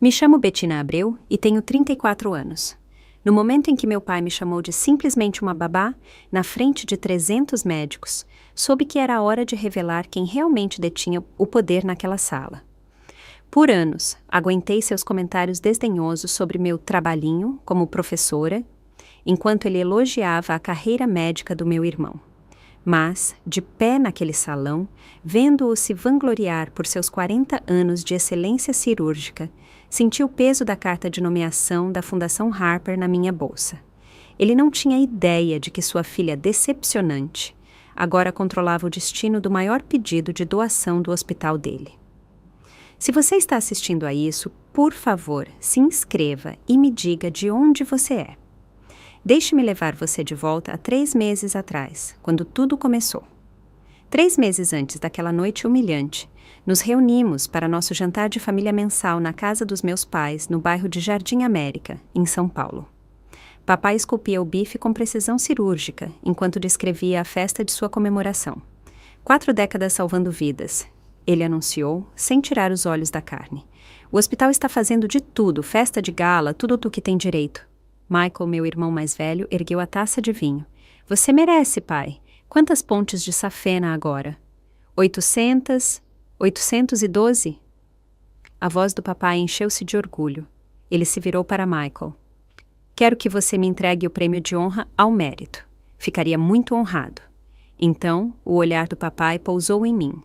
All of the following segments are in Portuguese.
Me chamo Bettina Abreu e tenho 34 anos. No momento em que meu pai me chamou de simplesmente uma babá, na frente de 300 médicos, soube que era a hora de revelar quem realmente detinha o poder naquela sala. Por anos, aguentei seus comentários desdenhosos sobre meu trabalhinho como professora, enquanto ele elogiava a carreira médica do meu irmão. Mas, de pé naquele salão, vendo-o se vangloriar por seus 40 anos de excelência cirúrgica, senti o peso da carta de nomeação da Fundação Harper na minha bolsa. Ele não tinha ideia de que sua filha decepcionante agora controlava o destino do maior pedido de doação do hospital dele. Se você está assistindo a isso, por favor, se inscreva e me diga de onde você é. Deixe-me levar você de volta a 3 meses atrás, quando tudo começou. 3 meses antes daquela noite humilhante, nos reunimos para nosso jantar de família mensal na casa dos meus pais, no bairro de Jardim América, em São Paulo. Papai esculpia o bife com precisão cirúrgica, enquanto descrevia a festa de sua comemoração. 4 décadas salvando vidas, ele anunciou, sem tirar os olhos da carne. O hospital está fazendo de tudo, festa de gala, tudo do que tem direito. Michael, meu irmão mais velho, ergueu a taça de vinho. Você merece, pai. Quantas pontes de safena agora? 800? 812? A voz do papai encheu-se de orgulho. Ele se virou para Michael. Quero que você me entregue o prêmio de honra ao mérito. Ficaria muito honrado. Então, o olhar do papai pousou em mim.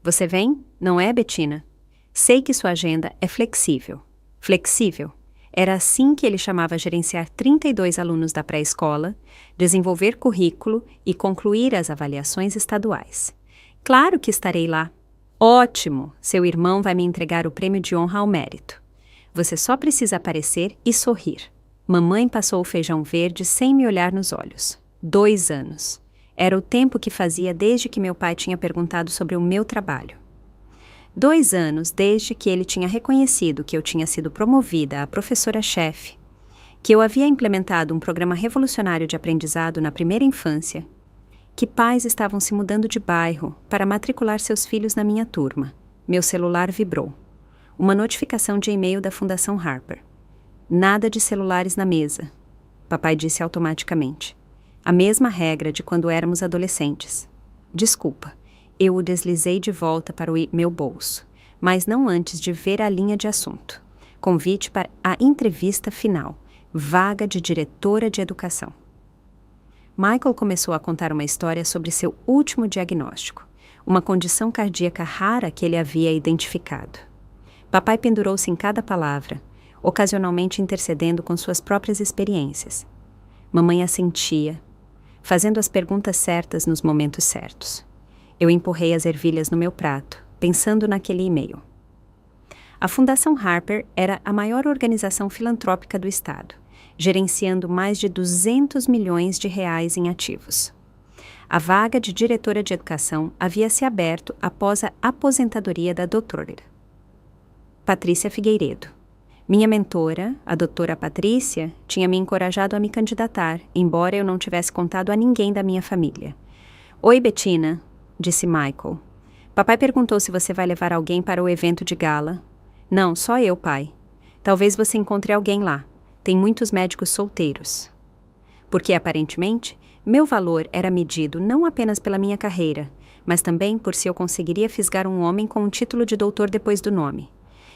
Você vem? Não é, Bettina? Sei que sua agenda é flexível. Flexível? Era assim que ele chamava gerenciar 32 alunos da pré-escola, desenvolver currículo e concluir as avaliações estaduais. Claro que estarei lá. Ótimo! Seu irmão vai me entregar o prêmio de honra ao mérito. Você só precisa aparecer e sorrir. Mamãe passou o feijão verde sem me olhar nos olhos. 2 anos. Era o tempo que fazia desde que meu pai tinha perguntado sobre o meu trabalho. 2 anos desde que ele tinha reconhecido que eu tinha sido promovida a professora-chefe, que eu havia implementado um programa revolucionário de aprendizado na primeira infância, que pais estavam se mudando de bairro para matricular seus filhos na minha turma. Meu celular vibrou. Uma notificação de e-mail da Fundação Harper. Nada de celulares na mesa, papai disse automaticamente. A mesma regra de quando éramos adolescentes. Desculpa. Eu o deslizei de volta para o meu bolso, mas não antes de ver a linha de assunto. Convite para a entrevista final. Vaga de diretora de educação. Michael começou a contar uma história sobre seu último diagnóstico, uma condição cardíaca rara que ele havia identificado. Papai pendurou-se em cada palavra, ocasionalmente intercedendo com suas próprias experiências. Mamãe assentia, fazendo as perguntas certas nos momentos certos. Eu empurrei as ervilhas no meu prato, pensando naquele e-mail. A Fundação Harper era a maior organização filantrópica do estado, gerenciando mais de 200 milhões de reais em ativos. A vaga de diretora de educação havia se aberto após a aposentadoria da doutora Patrícia Figueiredo. Minha mentora, a doutora Patrícia, tinha me encorajado a me candidatar, embora eu não tivesse contado a ninguém da minha família. Oi, Bettina, disse Michael. Papai perguntou se você vai levar alguém para o evento de gala. Não, só eu, pai. Talvez você encontre alguém lá. Tem muitos médicos solteiros. Porque, aparentemente, meu valor era medido não apenas pela minha carreira, mas também por se eu conseguiria fisgar um homem com um título de doutor depois do nome.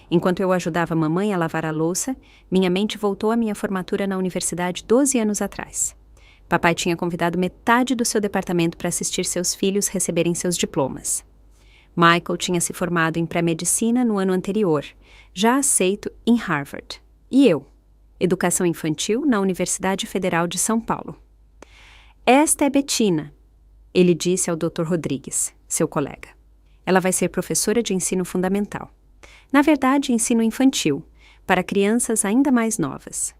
Enquanto eu ajudava a mamãe a lavar a louça, minha mente voltou à minha formatura na universidade 12 anos atrás. Papai tinha convidado metade do seu departamento para assistir seus filhos receberem seus diplomas. Michael tinha se formado em pré-medicina no ano anterior, já aceito em Harvard. E eu? Educação infantil na Universidade Federal de São Paulo. Esta é Bettina, ele disse ao Dr. Rodrigues, seu colega. Ela vai ser professora de ensino fundamental. Na verdade, ensino infantil, para crianças ainda mais novas.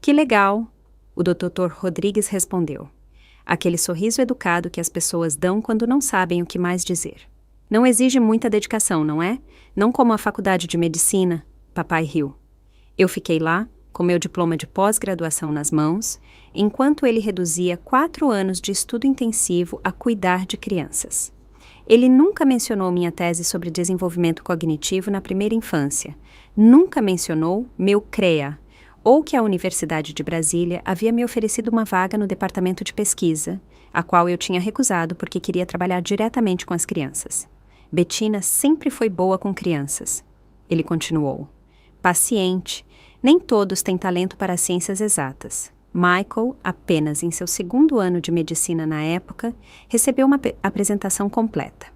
Que legal! O Dr. Rodrigues respondeu. Aquele sorriso educado que as pessoas dão quando não sabem o que mais dizer. Não exige muita dedicação, não é? Não como a faculdade de medicina. Papai riu. Eu fiquei lá, com meu diploma de pós-graduação nas mãos, enquanto ele reduzia 4 anos de estudo intensivo a cuidar de crianças. Ele nunca mencionou minha tese sobre desenvolvimento cognitivo na primeira infância, nunca mencionou meu CREA, ou que a Universidade de Brasília havia me oferecido uma vaga no departamento de pesquisa, a qual eu tinha recusado porque queria trabalhar diretamente com as crianças. Bettina sempre foi boa com crianças. Ele continuou. Paciente. Nem todos têm talento para as ciências exatas. Michael, apenas em seu 2º ano de medicina na época, recebeu uma apresentação completa.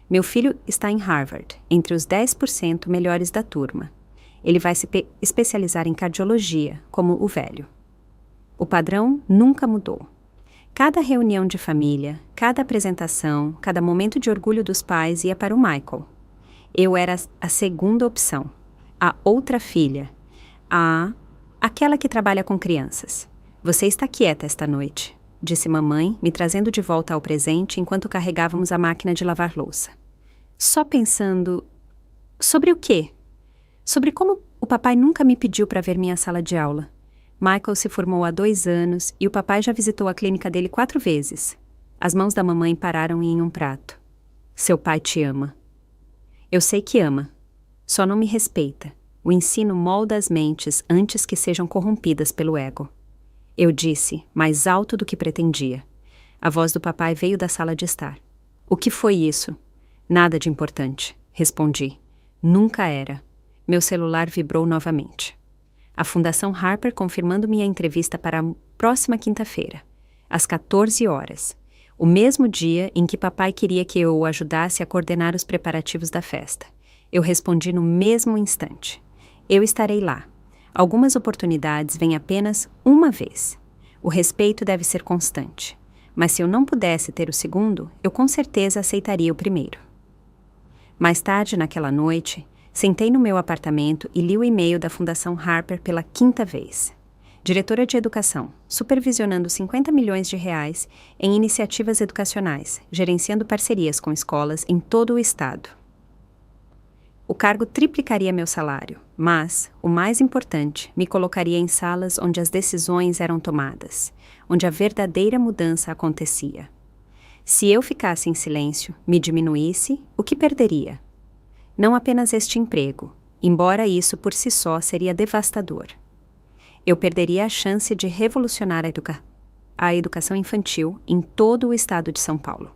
Meu filho está em Harvard, entre os 10% melhores da turma. Ele vai se especializar em cardiologia, como o velho. O padrão nunca mudou. Cada reunião de família, cada apresentação, cada momento de orgulho dos pais ia para o Michael. Eu era a segunda opção, a outra filha, aquela que trabalha com crianças. Você está quieta esta noite, disse mamãe, me trazendo de volta ao presente enquanto carregávamos a máquina de lavar louça. Só pensando... Sobre o quê? Sobre como o papai nunca me pediu para ver minha sala de aula. Michael se formou há 2 anos e o papai já visitou a clínica dele 4 vezes. As mãos da mamãe pararam em um prato. Seu pai te ama. Eu sei que ama. Só não me respeita. O ensino molda as mentes antes que sejam corrompidas pelo ego. Eu disse, mais alto do que pretendia. A voz do papai veio da sala de estar. O que foi isso? Nada de importante, respondi. Nunca era. Meu celular vibrou novamente. A Fundação Harper confirmando minha entrevista para a próxima quinta-feira, às 14 horas, o mesmo dia em que papai queria que eu o ajudasse a coordenar os preparativos da festa. Eu respondi no mesmo instante. Eu estarei lá. Algumas oportunidades vêm apenas uma vez. O respeito deve ser constante. Mas se eu não pudesse ter o segundo, eu com certeza aceitaria o primeiro. Mais tarde, naquela noite, sentei no meu apartamento e li o e-mail da Fundação Harper pela 5ª vez. Diretora de Educação, supervisionando 50 milhões de reais em iniciativas educacionais, gerenciando parcerias com escolas em todo o estado. O cargo triplicaria meu salário, mas, o mais importante, me colocaria em salas onde as decisões eram tomadas, onde a verdadeira mudança acontecia. Se eu ficasse em silêncio, me diminuísse, o que perderia? Não apenas este emprego, embora isso por si só seria devastador. Eu perderia a chance de revolucionar a educação infantil em todo o estado de São Paulo.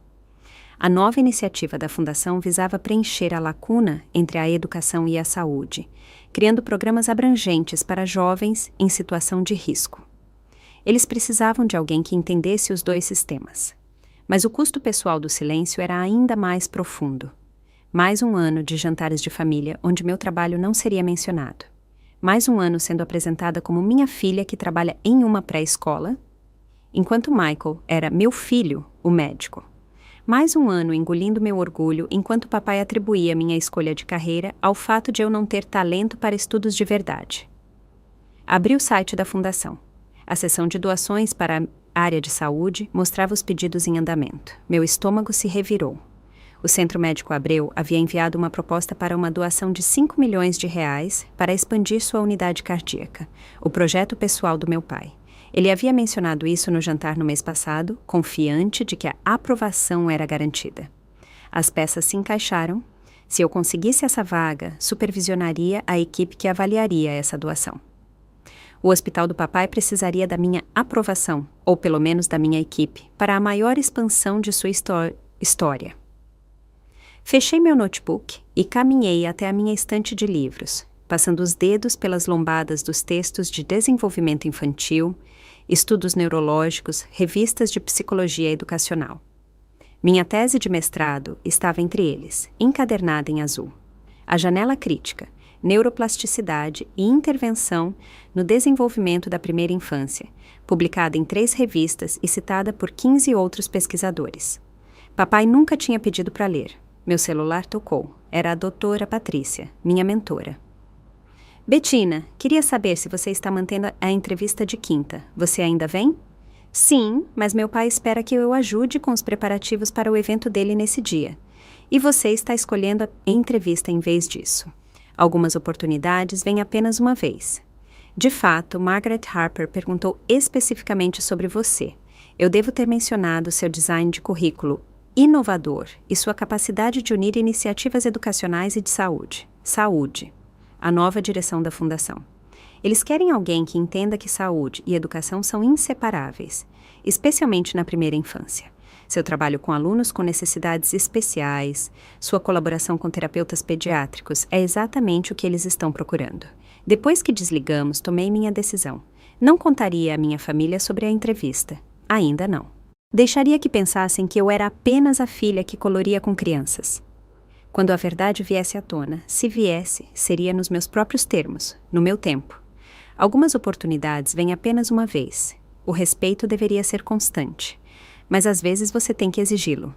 A nova iniciativa da Fundação visava preencher a lacuna entre a educação e a saúde, criando programas abrangentes para jovens em situação de risco. Eles precisavam de alguém que entendesse os 2 sistemas. Mas o custo pessoal do silêncio era ainda mais profundo. Mais 1 ano de jantares de família onde meu trabalho não seria mencionado. Mais 1 ano sendo apresentada como minha filha que trabalha em uma pré-escola, enquanto Michael era meu filho, o médico. Mais 1 ano engolindo meu orgulho enquanto papai atribuía minha escolha de carreira ao fato de eu não ter talento para estudos de verdade. Abri o site da Fundação. A seção de doações para a área de saúde mostrava os pedidos em andamento. Meu estômago se revirou. O Centro Médico Abreu havia enviado uma proposta para uma doação de 5 milhões de reais para expandir sua unidade cardíaca, o projeto pessoal do meu pai. Ele havia mencionado isso no jantar no mês passado, confiante de que a aprovação era garantida. As peças se encaixaram. Se eu conseguisse essa vaga, supervisionaria a equipe que avaliaria essa doação. O hospital do papai precisaria da minha aprovação, ou pelo menos da minha equipe, para a maior expansão de sua história. Fechei meu notebook e caminhei até a minha estante de livros, passando os dedos pelas lombadas dos textos de desenvolvimento infantil, estudos neurológicos, revistas de psicologia educacional. Minha tese de mestrado estava entre eles, encadernada em azul. A janela crítica, neuroplasticidade e intervenção no desenvolvimento da primeira infância, publicada em 3 revistas e citada por 15 outros pesquisadores. Papai nunca tinha pedido para ler. Meu celular tocou. Era a doutora Patrícia, minha mentora. Bettina, queria saber se você está mantendo a entrevista de quinta. Você ainda vem? Sim, mas meu pai espera que eu o ajude com os preparativos para o evento dele nesse dia. E você está escolhendo a entrevista em vez disso. Algumas oportunidades vêm apenas uma vez. De fato, Margaret Harper perguntou especificamente sobre você. Eu devo ter mencionado seu design de currículo inovador e sua capacidade de unir iniciativas educacionais e de saúde. Saúde. a nova direção da fundação. Eles querem alguém que entenda que saúde e educação são inseparáveis, especialmente na primeira infância. Seu trabalho com alunos com necessidades especiais, sua colaboração com terapeutas pediátricos é exatamente o que eles estão procurando. Depois que desligamos, tomei minha decisão. Não contaria à minha família sobre a entrevista. Ainda não. Deixaria que pensassem que eu era apenas a filha que coloria com crianças. Quando a verdade viesse à tona, se viesse, seria nos meus próprios termos, no meu tempo. Algumas oportunidades vêm apenas uma vez. O respeito deveria ser constante, mas às vezes você tem que exigi-lo.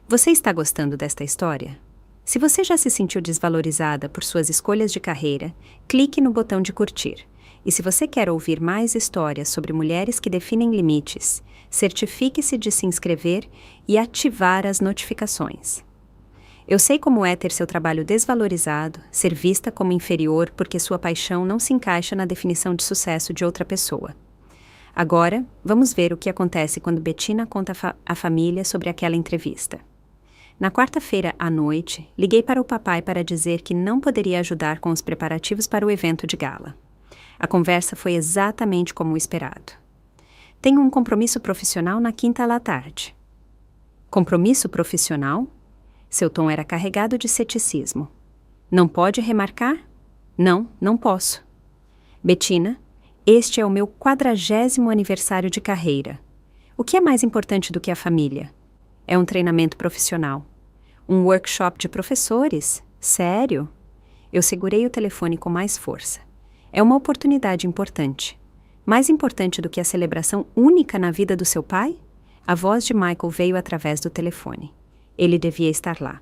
Você está gostando desta história? Se você já se sentiu desvalorizada por suas escolhas de carreira, clique no botão de curtir. E se você quer ouvir mais histórias sobre mulheres que definem limites, certifique-se de se inscrever e ativar as notificações. Eu sei como é ter seu trabalho desvalorizado, ser vista como inferior porque sua paixão não se encaixa na definição de sucesso de outra pessoa. Agora, vamos ver o que acontece quando Bettina conta à família sobre aquela entrevista. Na quarta-feira à noite, liguei para o papai para dizer que não poderia ajudar com os preparativos para o evento de gala. A conversa foi exatamente como o esperado. Tenho um compromisso profissional na quinta à tarde. Compromisso profissional? Seu tom era carregado de ceticismo. Não pode remarcar? Não, não posso. Bettina, este é o meu 40º aniversário de carreira. O que é mais importante do que a família? É um treinamento profissional. Um workshop de professores? Sério? Eu segurei o telefone com mais força. É uma oportunidade importante. Mais importante do que a celebração única na vida do seu pai? A voz de Michael veio através do telefone. Ele devia estar lá.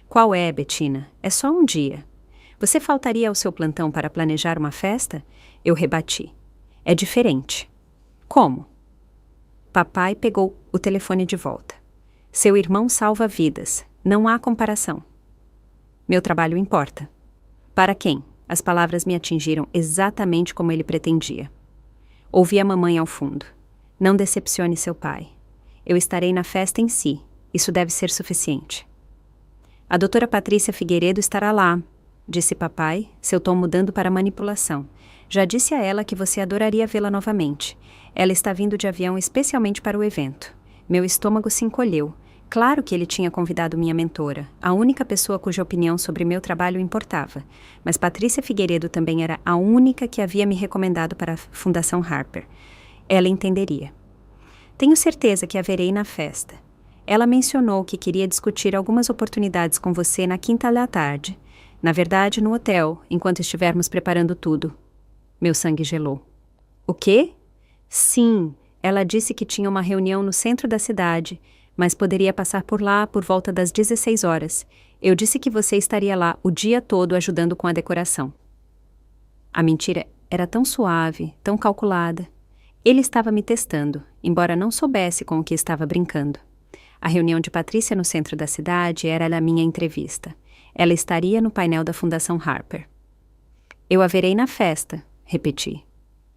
Qual é, Bettina? É só um dia. Você faltaria ao seu plantão para planejar uma festa? Eu rebati. É diferente. Como? Papai pegou o telefone de volta. Seu irmão salva vidas. Não há comparação. Meu trabalho importa. Para quem? As palavras me atingiram exatamente como ele pretendia. Ouvi a mamãe ao fundo. Não decepcione seu pai. Eu estarei na festa em si. Isso deve ser suficiente. A doutora Patrícia Figueiredo estará lá, disse papai, seu tom mudando para manipulação. Já disse a ela que você adoraria vê-la novamente. Ela está vindo de avião especialmente para o evento. Meu estômago se encolheu. Claro que ele tinha convidado minha mentora, a única pessoa cuja opinião sobre meu trabalho importava, mas Patrícia Figueiredo também era a única que havia me recomendado para a Fundação Harper. Ela entenderia. Tenho certeza que haverei na festa. Ela mencionou que queria discutir algumas oportunidades com você na quinta à tarde. Na verdade, no hotel, enquanto estivermos preparando tudo. Meu sangue gelou. O quê? Sim, ela disse que tinha uma reunião no centro da cidade, mas poderia passar por lá por volta das 16 horas. Eu disse que você estaria lá o dia todo ajudando com a decoração. A mentira era tão suave, tão calculada. Ele estava me testando, embora não soubesse com o que estava brincando. A reunião de Patrícia no centro da cidade era a minha entrevista. Ela estaria no painel da Fundação Harper. Eu a verei na festa, repeti.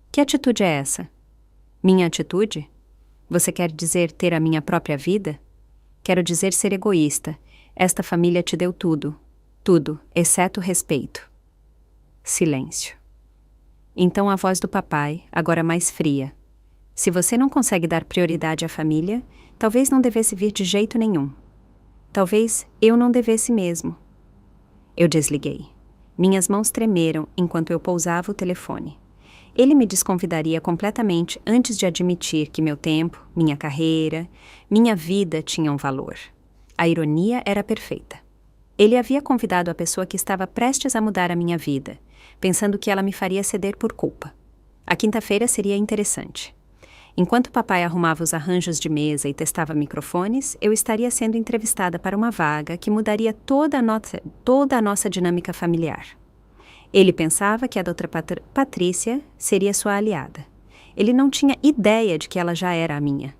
Que atitude é essa? Minha atitude? Você quer dizer ter a minha própria vida? Quero dizer ser egoísta. Esta família te deu tudo. Tudo, exceto o respeito. Silêncio. Então a voz do papai, agora mais fria. Se você não consegue dar prioridade à família, talvez não devesse vir de jeito nenhum. Talvez eu não devesse mesmo. Eu desliguei. Minhas mãos tremeram enquanto eu pousava o telefone. Ele me desconvidaria completamente antes de admitir que meu tempo, minha carreira, minha vida tinham valor. A ironia era perfeita. Ele havia convidado a pessoa que estava prestes a mudar a minha vida, pensando que ela me faria ceder por culpa. A quinta-feira seria interessante. Enquanto papai arrumava os arranjos de mesa e testava microfones, eu estaria sendo entrevistada para uma vaga que mudaria toda a nossa dinâmica familiar. Ele pensava que a doutora Patrícia seria sua aliada. Ele não tinha ideia de que ela já era a minha.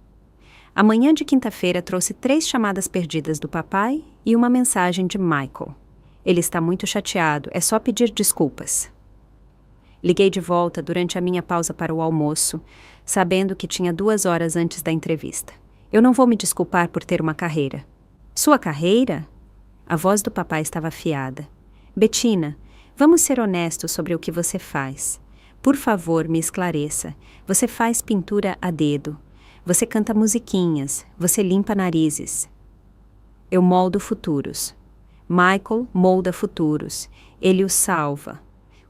A manhã de quinta-feira trouxe 3 chamadas perdidas do papai e uma mensagem de Michael. Ele está muito chateado, é só pedir desculpas. Liguei de volta durante a minha pausa para o almoço, sabendo que tinha 2 horas antes da entrevista. Eu não vou me desculpar por ter uma carreira. Sua carreira? A voz do papai estava afiada. Bettina, Vamos ser honestos sobre o que você faz. Por favor, me esclareça. Você faz pintura a dedo. Você canta musiquinhas. Você limpa narizes. Eu moldo futuros. Michael molda futuros. Ele os salva.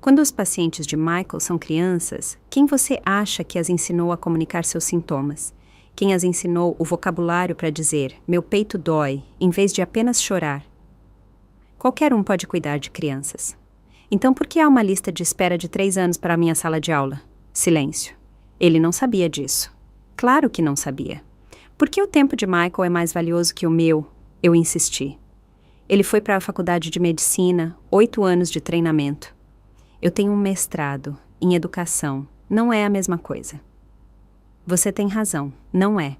Quando os pacientes de Michael são crianças, quem você acha que as ensinou a comunicar seus sintomas? Quem as ensinou o vocabulário para dizer, meu peito dói, em vez de apenas chorar? Qualquer um pode cuidar de crianças. Então por que há uma lista de espera de 3 anos para a minha sala de aula? Silêncio. Ele não sabia disso. Claro que não sabia. Por que o tempo de Michael é mais valioso que o meu? Eu insisti. Ele foi para a faculdade de medicina, 8 anos de treinamento. Eu tenho um mestrado em educação. Não é a mesma coisa. Você tem razão, não é.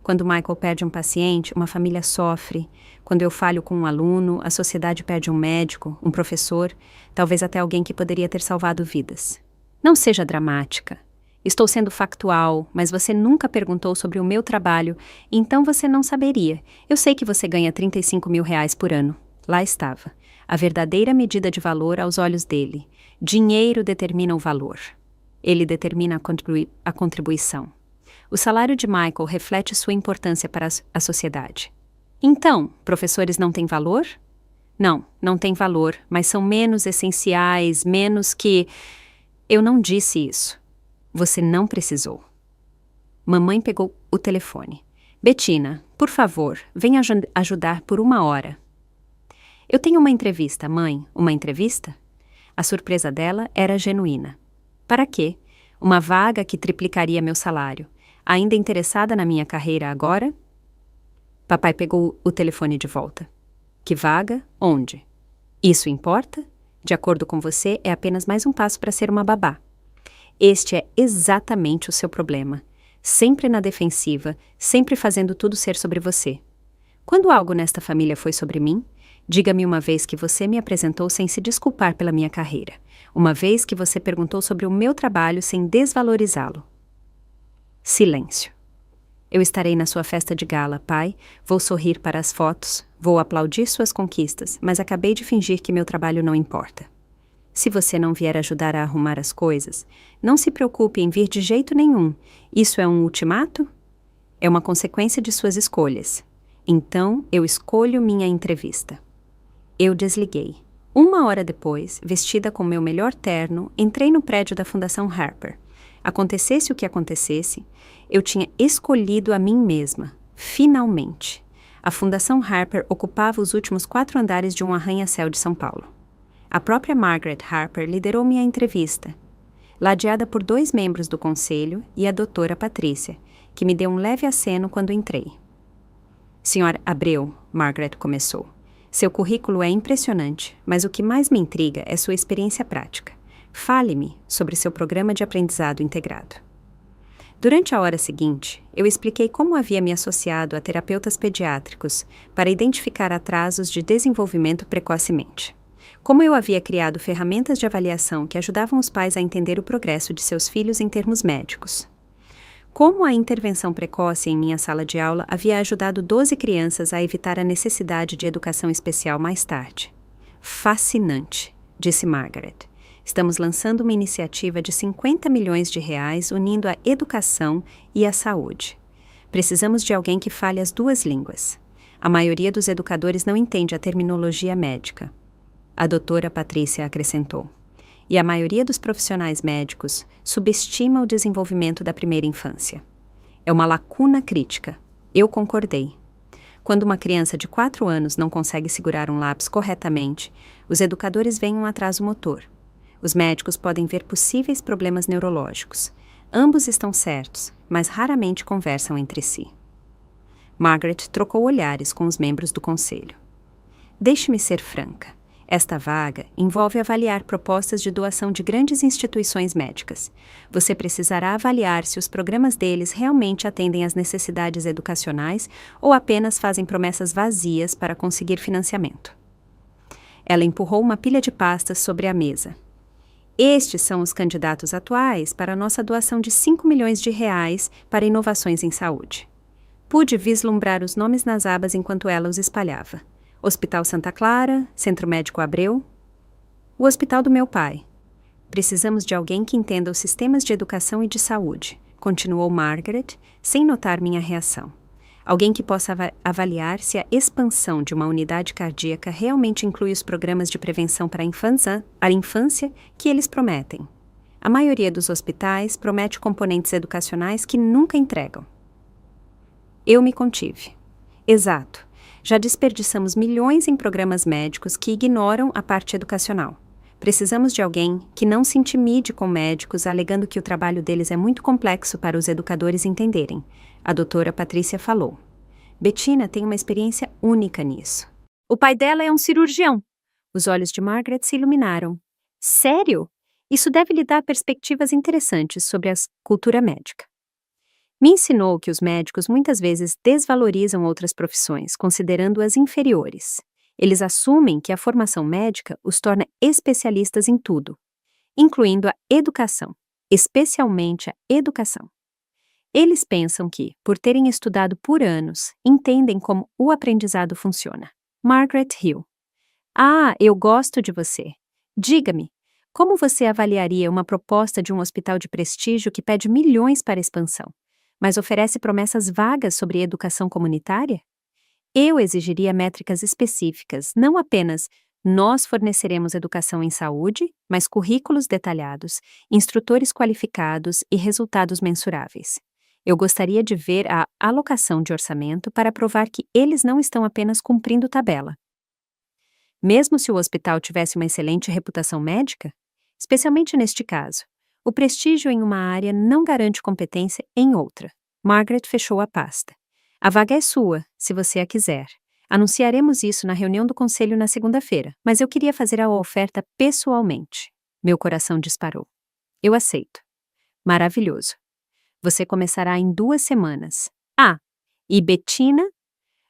Quando Michael perde um paciente, uma família sofre. Quando eu falho com um aluno, a sociedade perde um médico, um professor, talvez até alguém que poderia ter salvado vidas. Não seja dramática. Estou sendo factual, mas você nunca perguntou sobre o meu trabalho, então você não saberia. Eu sei que você ganha R$35 mil por ano. Lá estava. A verdadeira medida de valor aos olhos dele. Dinheiro determina o valor. Ele determina a contribuição. O salário de Michael reflete sua importância para a sociedade. Então, professores não têm valor? Não, não têm valor, mas são menos essenciais, menos que... Eu não disse isso. Você não precisou. Mamãe pegou o telefone. Bettina, por favor, venha ajudar por 1 hora. Eu tenho uma entrevista, mãe. Uma entrevista? A surpresa dela era genuína. Para quê? Uma vaga que triplicaria meu salário. Ainda interessada na minha carreira agora? Papai pegou o telefone de volta. Que vaga? Onde? Isso importa? De acordo com você, é apenas mais um passo para ser uma babá. Este é exatamente o seu problema. Sempre na defensiva, sempre fazendo tudo ser sobre você. Quando algo nesta família foi sobre mim, diga-me uma vez que você me apresentou sem se desculpar pela minha carreira. Uma vez que você perguntou sobre o meu trabalho sem desvalorizá-lo. Silêncio. Eu estarei na sua festa de gala, pai. Vou sorrir para as fotos, vou aplaudir suas conquistas, mas acabei de fingir que meu trabalho não importa. Se você não vier ajudar a arrumar as coisas, não se preocupe em vir de jeito nenhum. Isso é um ultimato? É uma consequência de suas escolhas. Então, eu escolho minha entrevista. Eu desliguei. 1 hora depois, vestida com meu melhor terno, entrei no prédio da Fundação Harper. Acontecesse o que acontecesse, eu tinha escolhido a mim mesma. Finalmente. A Fundação Harper ocupava os últimos 4 andares de um arranha-céu de São Paulo. A própria Margaret Harper liderou minha entrevista, ladeada por 2 membros do conselho e a doutora Patrícia, que me deu um leve aceno quando entrei. Senhora Abreu, Margaret começou. Seu currículo é impressionante, mas o que mais me intriga é sua experiência prática. Fale-me sobre seu programa de aprendizado integrado. Durante a hora seguinte, eu expliquei como havia me associado a terapeutas pediátricos para identificar atrasos de desenvolvimento precocemente. Como eu havia criado ferramentas de avaliação que ajudavam os pais a entender o progresso de seus filhos em termos médicos. Como a intervenção precoce em minha sala de aula havia ajudado 12 crianças a evitar a necessidade de educação especial mais tarde. Fascinante, disse Margaret. Estamos lançando uma iniciativa de R$50 milhões unindo a educação e a saúde. Precisamos de alguém que fale as 2 línguas. A maioria dos educadores não entende a terminologia médica. A doutora Patrícia acrescentou. E a maioria dos profissionais médicos subestima o desenvolvimento da primeira infância. É uma lacuna crítica. Eu concordei. Quando uma criança de 4 anos não consegue segurar um lápis corretamente, os educadores veem um atraso motor. Os médicos podem ver possíveis problemas neurológicos. Ambos estão certos, mas raramente conversam entre si. Margaret trocou olhares com os membros do conselho. Deixe-me ser franca. Esta vaga envolve avaliar propostas de doação de grandes instituições médicas. Você precisará avaliar se os programas deles realmente atendem às necessidades educacionais ou apenas fazem promessas vazias para conseguir financiamento. Ela empurrou uma pilha de pastas sobre a mesa. Estes são os candidatos atuais para a nossa doação de R$5 milhões para inovações em saúde. Pude vislumbrar os nomes nas abas enquanto ela os espalhava. Hospital Santa Clara, Centro Médico Abreu. O hospital do meu pai. Precisamos de alguém que entenda os sistemas de educação e de saúde, continuou Margaret, sem notar minha reação. Alguém que possa avaliar se a expansão de uma unidade cardíaca realmente inclui os programas de prevenção para a infância que eles prometem. A maioria dos hospitais promete componentes educacionais que nunca entregam. Eu me contive. Exato. Já desperdiçamos milhões em programas médicos que ignoram a parte educacional. Precisamos de alguém que não se intimide com médicos alegando que o trabalho deles é muito complexo para os educadores entenderem. A doutora Patrícia falou. Bettina tem uma experiência única nisso. O pai dela é um cirurgião. Os olhos de Margaret se iluminaram. Sério? Isso deve lhe dar perspectivas interessantes sobre a cultura médica. Me ensinou que os médicos muitas vezes desvalorizam outras profissões, considerando-as inferiores. Eles assumem que a formação médica os torna especialistas em tudo, incluindo a educação, especialmente a educação. Eles pensam que, por terem estudado por anos, entendem como o aprendizado funciona. Margaret Hill. Ah, eu gosto de você. Diga-me, como você avaliaria uma proposta de um hospital de prestígio que pede milhões para expansão, mas oferece promessas vagas sobre educação comunitária? Eu exigiria métricas específicas, não apenas nós forneceremos educação em saúde, mas currículos detalhados, instrutores qualificados e resultados mensuráveis. Eu gostaria de ver a alocação de orçamento para provar que eles não estão apenas cumprindo tabela. Mesmo se o hospital tivesse uma excelente reputação médica, especialmente neste caso, o prestígio em uma área não garante competência em outra. Margaret fechou a pasta. A vaga é sua, se você a quiser. Anunciaremos isso na reunião do conselho na segunda-feira, mas eu queria fazer a oferta pessoalmente. Meu coração disparou. Eu aceito. Maravilhoso. Você começará em 2 semanas. Ah, e Bettina?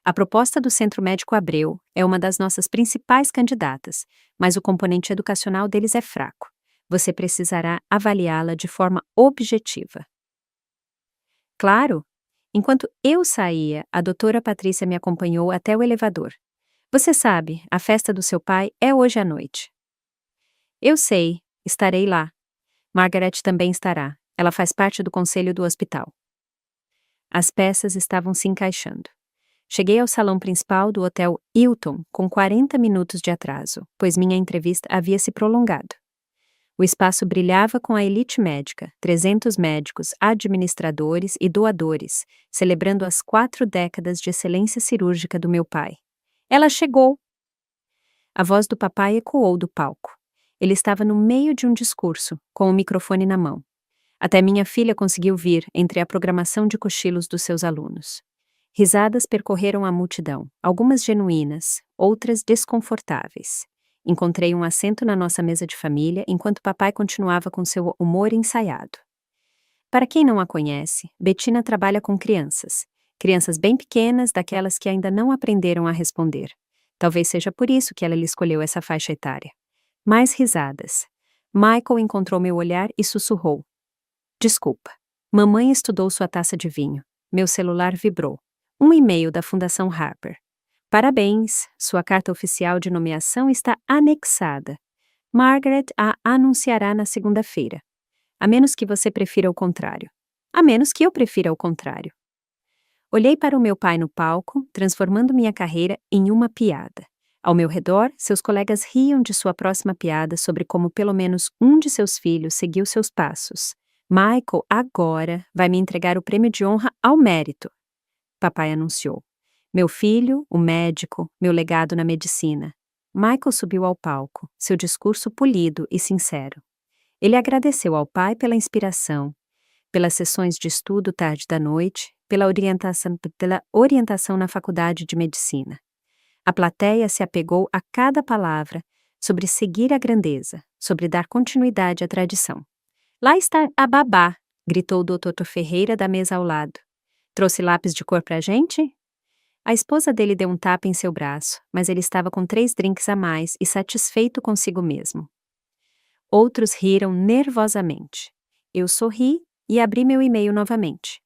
A proposta do Centro Médico Abreu é uma das nossas principais candidatas, mas o componente educacional deles é fraco. Você precisará avaliá-la de forma objetiva. Claro. Enquanto eu saía, a doutora Patrícia me acompanhou até o elevador. Você sabe, a festa do seu pai é hoje à noite. Eu sei, estarei lá. Margaret também estará. Ela faz parte do conselho do hospital. As peças estavam se encaixando. Cheguei ao salão principal do Hotel Hilton com 40 minutos de atraso, pois minha entrevista havia se prolongado. O espaço brilhava com a elite médica, 300 médicos, administradores e doadores, celebrando as 4 décadas de excelência cirúrgica do meu pai. Ela chegou! A voz do papai ecoou do palco. Ele estava no meio de um discurso, com o microfone na mão. Até minha filha conseguiu vir entre a programação de cochilos dos seus alunos. Risadas percorreram a multidão, algumas genuínas, outras desconfortáveis. Encontrei um assento na nossa mesa de família enquanto papai continuava com seu humor ensaiado. Para quem não a conhece, Bettina trabalha com crianças. Crianças bem pequenas, daquelas que ainda não aprenderam a responder. Talvez seja por isso que ela lhe escolheu essa faixa etária. Mais risadas. Michael encontrou meu olhar e sussurrou. Desculpa. Mamãe estudou sua taça de vinho. Meu celular vibrou. Um e-mail da Fundação Harper. Parabéns, sua carta oficial de nomeação está anexada. Margaret a anunciará na segunda-feira. A menos que você prefira o contrário. A menos que eu prefira o contrário. Olhei para o meu pai no palco, transformando minha carreira em uma piada. Ao meu redor, seus colegas riam de sua próxima piada sobre como pelo menos um de seus filhos seguiu seus passos. Michael agora vai me entregar o prêmio de honra ao mérito. Papai anunciou. Meu filho, o médico, meu legado na medicina. Michael subiu ao palco, seu discurso polido e sincero. Ele agradeceu ao pai pela inspiração, pelas sessões de estudo tarde da noite, pela orientação na faculdade de medicina. A plateia se apegou a cada palavra sobre seguir a grandeza, sobre dar continuidade à tradição. Lá está a babá, gritou o Dr. Ferreira da mesa ao lado. Trouxe lápis de cor pra gente? A esposa dele deu um tapa em seu braço, mas ele estava com 3 drinks a mais e satisfeito consigo mesmo. Outros riram nervosamente. Eu sorri e abri meu e-mail novamente.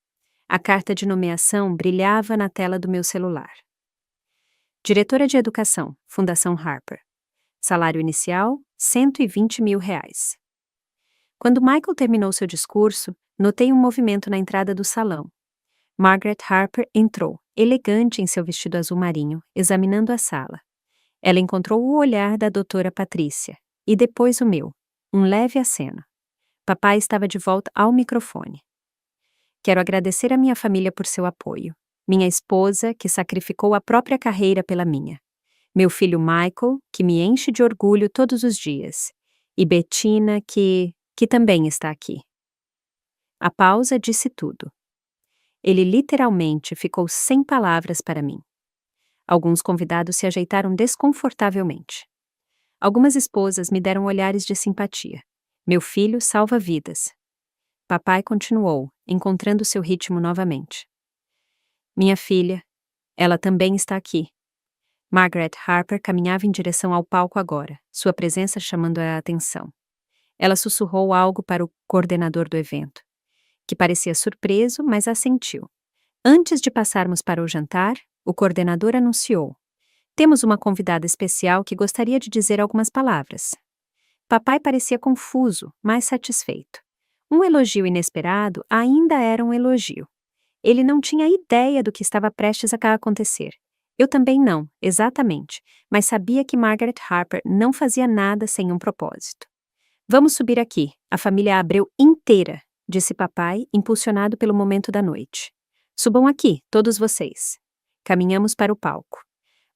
A carta de nomeação brilhava na tela do meu celular. Diretora de Educação, Fundação Harper. Salário inicial, R$ 120 mil. Quando Michael terminou seu discurso, notei um movimento na entrada do salão. Margaret Harper entrou, elegante em seu vestido azul marinho, examinando a sala. Ela encontrou o olhar da doutora Patrícia, e depois o meu, um leve aceno. Papai estava de volta ao microfone. Quero agradecer à minha família por seu apoio. Minha esposa, que sacrificou a própria carreira pela minha. Meu filho Michael, que me enche de orgulho todos os dias. E Bettina, que também está aqui. A pausa disse tudo. Ele literalmente ficou sem palavras para mim. Alguns convidados se ajeitaram desconfortavelmente. Algumas esposas me deram olhares de simpatia. Meu filho salva vidas. Papai continuou, encontrando seu ritmo novamente. Minha filha, ela também está aqui. Margaret Harper caminhava em direção ao palco agora, sua presença chamando a atenção. Ela sussurrou algo para o coordenador do evento, que parecia surpreso, mas assentiu. Antes de passarmos para o jantar, o coordenador anunciou: temos uma convidada especial que gostaria de dizer algumas palavras. Papai parecia confuso, mas satisfeito. Um elogio inesperado ainda era um elogio. Ele não tinha ideia do que estava prestes a acontecer. Eu também não, exatamente, mas sabia que Margaret Harper não fazia nada sem um propósito. Vamos subir aqui, a família Abreu inteira, disse papai, impulsionado pelo momento da noite. Subam aqui, todos vocês. Caminhamos para o palco.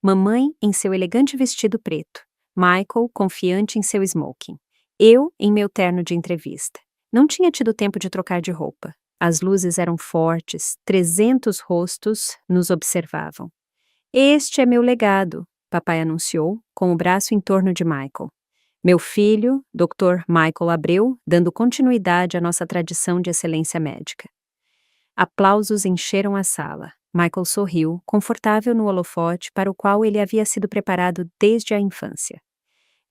Mamãe em seu elegante vestido preto. Michael confiante em seu smoking. Eu em meu terno de entrevista. Não tinha tido tempo de trocar de roupa. As luzes eram fortes, 300 rostos nos observavam. Este é meu legado, papai anunciou, com o braço em torno de Michael. Meu filho, Dr. Michael Abreu, dando continuidade à nossa tradição de excelência médica. Aplausos encheram a sala. Michael sorriu, confortável no holofote para o qual ele havia sido preparado desde a infância.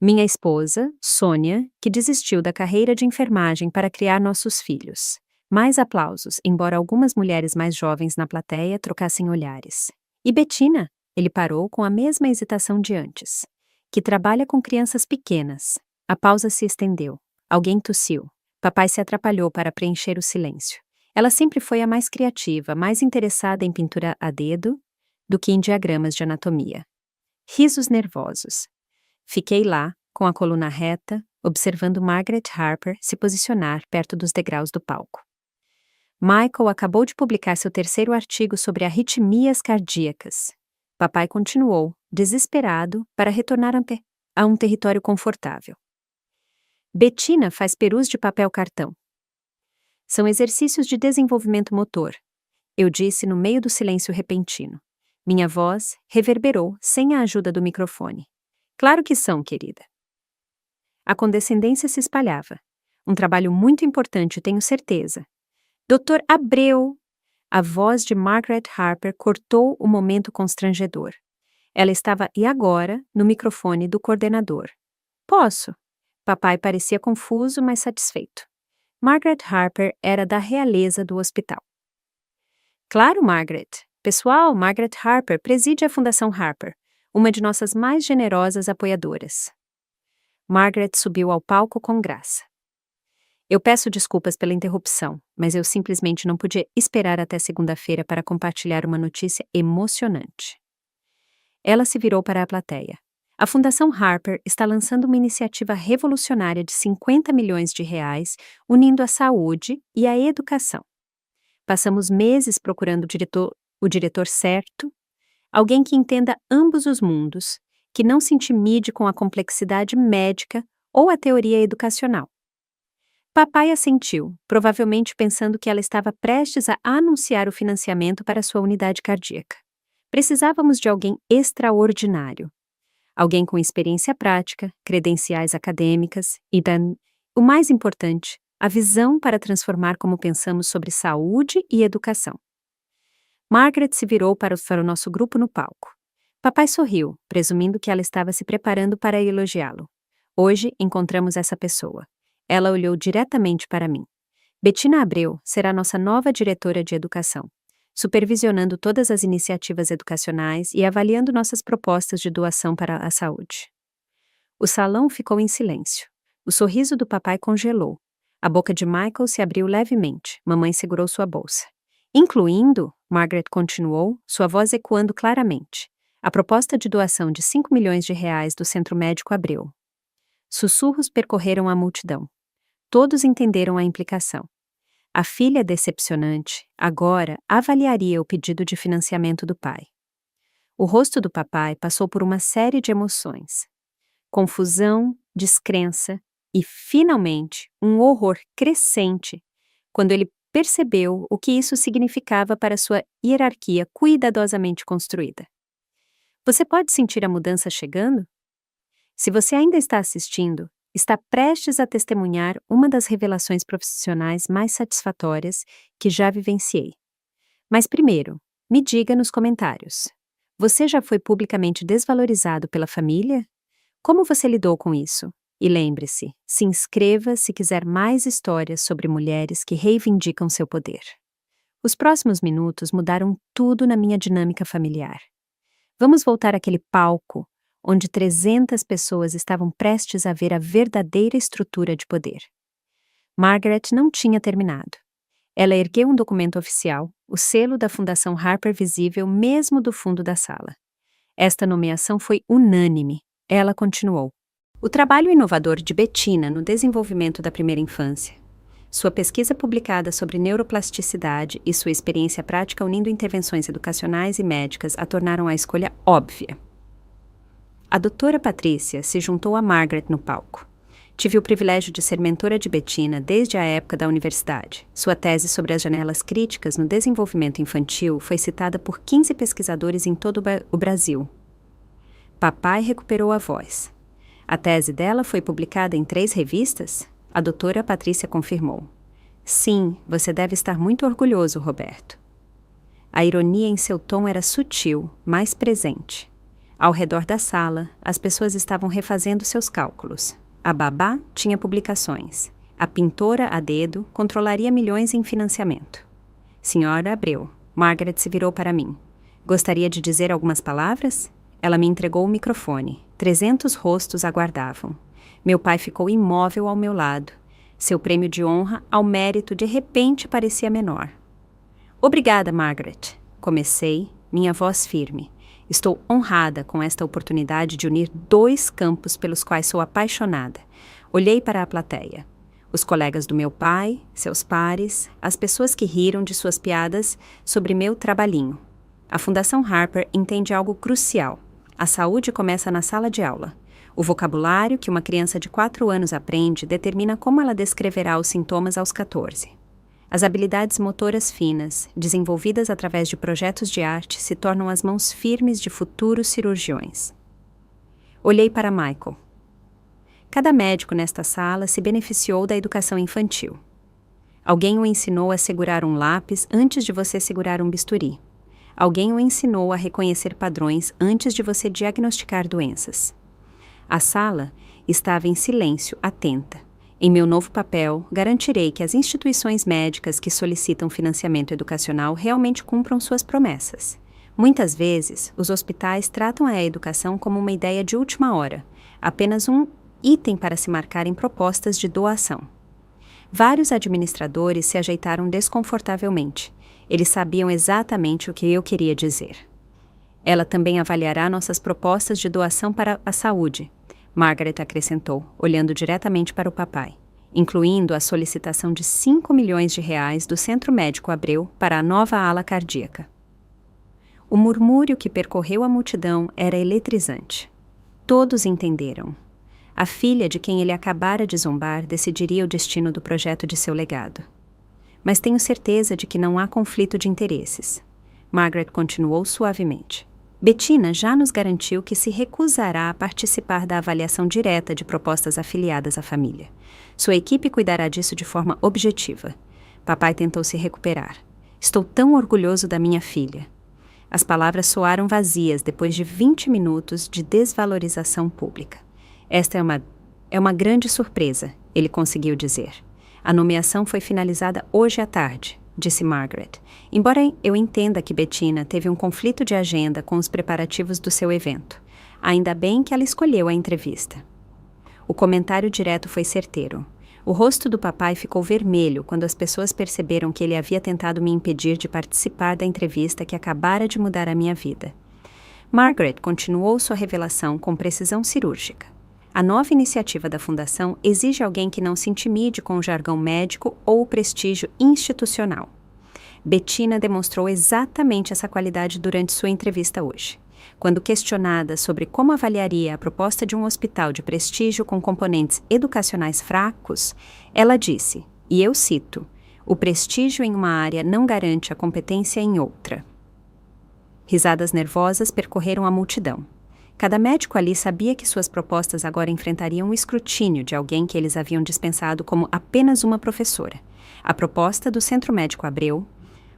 Minha esposa, Sônia, que desistiu da carreira de enfermagem para criar nossos filhos. Mais aplausos, embora algumas mulheres mais jovens na plateia trocassem olhares. E Bettina? Ele parou com a mesma hesitação de antes. Que trabalha com crianças pequenas. A pausa se estendeu. Alguém tossiu. Papai se atrapalhou para preencher o silêncio. Ela sempre foi a mais criativa, mais interessada em pintura a dedo do que em diagramas de anatomia. Risos nervosos. Fiquei lá, com a coluna reta, observando Margaret Harper se posicionar perto dos degraus do palco. Michael acabou de publicar seu terceiro artigo sobre arritmias cardíacas. Papai continuou, desesperado, para retornar a um território confortável. Bettina faz perus de papel cartão. São exercícios de desenvolvimento motor, eu disse no meio do silêncio repentino. Minha voz reverberou sem a ajuda do microfone. Claro que são, querida. A condescendência se espalhava. Um trabalho muito importante, tenho certeza. Dr. Abreu! A voz de Margaret Harper cortou o momento constrangedor. Ela estava, e agora, no microfone do coordenador. Posso? Papai parecia confuso, mas satisfeito. Margaret Harper era da realeza do hospital. Claro, Margaret. Pessoal, Margaret Harper preside a Fundação Harper, uma de nossas mais generosas apoiadoras. Margaret subiu ao palco com graça. Eu peço desculpas pela interrupção, mas eu simplesmente não podia esperar até segunda-feira para compartilhar uma notícia emocionante. Ela se virou para a plateia. A Fundação Harper está lançando uma iniciativa revolucionária de R$ 50 milhões, unindo a saúde e a educação. Passamos meses procurando o diretor certo, alguém que entenda ambos os mundos, que não se intimide com a complexidade médica ou a teoria educacional. Papai assentiu, provavelmente pensando que ela estava prestes a anunciar o financiamento para sua unidade cardíaca. Precisávamos de alguém extraordinário. Alguém com experiência prática, credenciais acadêmicas e, o mais importante, a visão para transformar como pensamos sobre saúde e educação. Margaret se virou para o nosso grupo no palco. Papai sorriu, presumindo que ela estava se preparando para elogiá-lo. Hoje encontramos essa pessoa. Ela olhou diretamente para mim. Bettina Abreu será nossa nova diretora de educação, supervisionando todas as iniciativas educacionais e avaliando nossas propostas de doação para a saúde. O salão ficou em silêncio. O sorriso do papai congelou. A boca de Michael se abriu levemente. Mamãe segurou sua bolsa. Incluindo, Margaret continuou, sua voz ecoando claramente, a proposta de doação de 5 milhões de reais do Centro Médico Abreu. Sussurros percorreram a multidão. Todos entenderam a implicação. A filha decepcionante, agora, avaliaria o pedido de financiamento do pai. O rosto do papai passou por uma série de emoções. Confusão, descrença e, finalmente, um horror crescente quando ele percebeu o que isso significava para sua hierarquia cuidadosamente construída. Você pode sentir a mudança chegando? Se você ainda está assistindo, está prestes a testemunhar uma das revelações profissionais mais satisfatórias que já vivenciei. Mas primeiro, me diga nos comentários. Você já foi publicamente desvalorizado pela família? Como você lidou com isso? E lembre-se, se inscreva se quiser mais histórias sobre mulheres que reivindicam seu poder. Os próximos minutos mudaram tudo na minha dinâmica familiar. Vamos voltar àquele palco onde 300 pessoas estavam prestes a ver a verdadeira estrutura de poder. Margaret não tinha terminado. Ela ergueu um documento oficial, o selo da Fundação Harper visível mesmo do fundo da sala. Esta nomeação foi unânime. Ela continuou. O trabalho inovador de Bettina no desenvolvimento da primeira infância, sua pesquisa publicada sobre neuroplasticidade e sua experiência prática unindo intervenções educacionais e médicas a tornaram a escolha óbvia. A doutora Patrícia se juntou a Margaret no palco. Tive o privilégio de ser mentora de Bettina desde a época da universidade. Sua tese sobre as janelas críticas no desenvolvimento infantil foi citada por 15 pesquisadores em todo o Brasil. Papai recuperou a voz. A tese dela foi publicada em 3 revistas? A doutora Patrícia confirmou. Sim, você deve estar muito orgulhoso, Roberto. A ironia em seu tom era sutil, mas presente. Ao redor da sala, as pessoas estavam refazendo seus cálculos. A babá tinha publicações. A pintora, a dedo, controlaria milhões em financiamento. Senhora Abreu, Margaret se virou para mim. Gostaria de dizer algumas palavras? Ela me entregou o microfone. 300 rostos aguardavam. Meu pai ficou imóvel ao meu lado. Seu prêmio de honra ao mérito de repente parecia menor. Obrigada, Margaret. Comecei, minha voz firme. Estou honrada com esta oportunidade de unir 2 campos pelos quais sou apaixonada. Olhei para a plateia. Os colegas do meu pai, seus pares, as pessoas que riram de suas piadas sobre meu trabalhinho. A Fundação Harper entende algo crucial. A saúde começa na sala de aula. O vocabulário que uma criança de 4 anos aprende determina como ela descreverá os sintomas aos 14. As habilidades motoras finas, desenvolvidas através de projetos de arte, se tornam as mãos firmes de futuros cirurgiões. Olhei para Michael. Cada médico nesta sala se beneficiou da educação infantil. Alguém o ensinou a segurar um lápis antes de você segurar um bisturi. Alguém o ensinou a reconhecer padrões antes de você diagnosticar doenças. A sala estava em silêncio, atenta. Em meu novo papel, garantirei que as instituições médicas que solicitam financiamento educacional realmente cumpram suas promessas. Muitas vezes, os hospitais tratam a educação como uma ideia de última hora, apenas um item para se marcar em propostas de doação. Vários administradores se ajeitaram desconfortavelmente. Eles sabiam exatamente o que eu queria dizer. Ela também avaliará nossas propostas de doação para a saúde, Margaret acrescentou, olhando diretamente para o papai, incluindo a solicitação de 5 milhões de reais do Centro Médico Abreu para a nova ala cardíaca. O murmúrio que percorreu a multidão era eletrizante. Todos entenderam. A filha de quem ele acabara de zombar decidiria o destino do projeto de seu legado. Mas tenho certeza de que não há conflito de interesses. Margaret continuou suavemente. Bettina já nos garantiu que se recusará a participar da avaliação direta de propostas afiliadas à família. Sua equipe cuidará disso de forma objetiva. Papai tentou se recuperar. Estou tão orgulhoso da minha filha. As palavras soaram vazias depois de 20 minutos de desvalorização pública. Esta é uma grande surpresa, ele conseguiu dizer. A nomeação foi finalizada hoje à tarde, disse Margaret. Embora eu entenda que Bettina teve um conflito de agenda com os preparativos do seu evento. Ainda bem que ela escolheu a entrevista. O comentário direto foi certeiro. O rosto do papai ficou vermelho quando as pessoas perceberam que ele havia tentado me impedir de participar da entrevista que acabara de mudar a minha vida. Margaret continuou sua revelação com precisão cirúrgica. A nova iniciativa da Fundação exige alguém que não se intimide com o jargão médico ou o prestígio institucional. Bettina demonstrou exatamente essa qualidade durante sua entrevista hoje. Quando questionada sobre como avaliaria a proposta de um hospital de prestígio com componentes educacionais fracos, ela disse, e eu cito, "O prestígio em uma área não garante a competência em outra." Risadas nervosas percorreram a multidão. Cada médico ali sabia que suas propostas agora enfrentariam o escrutínio de alguém que eles haviam dispensado como apenas uma professora. A proposta do Centro Médico Abreu,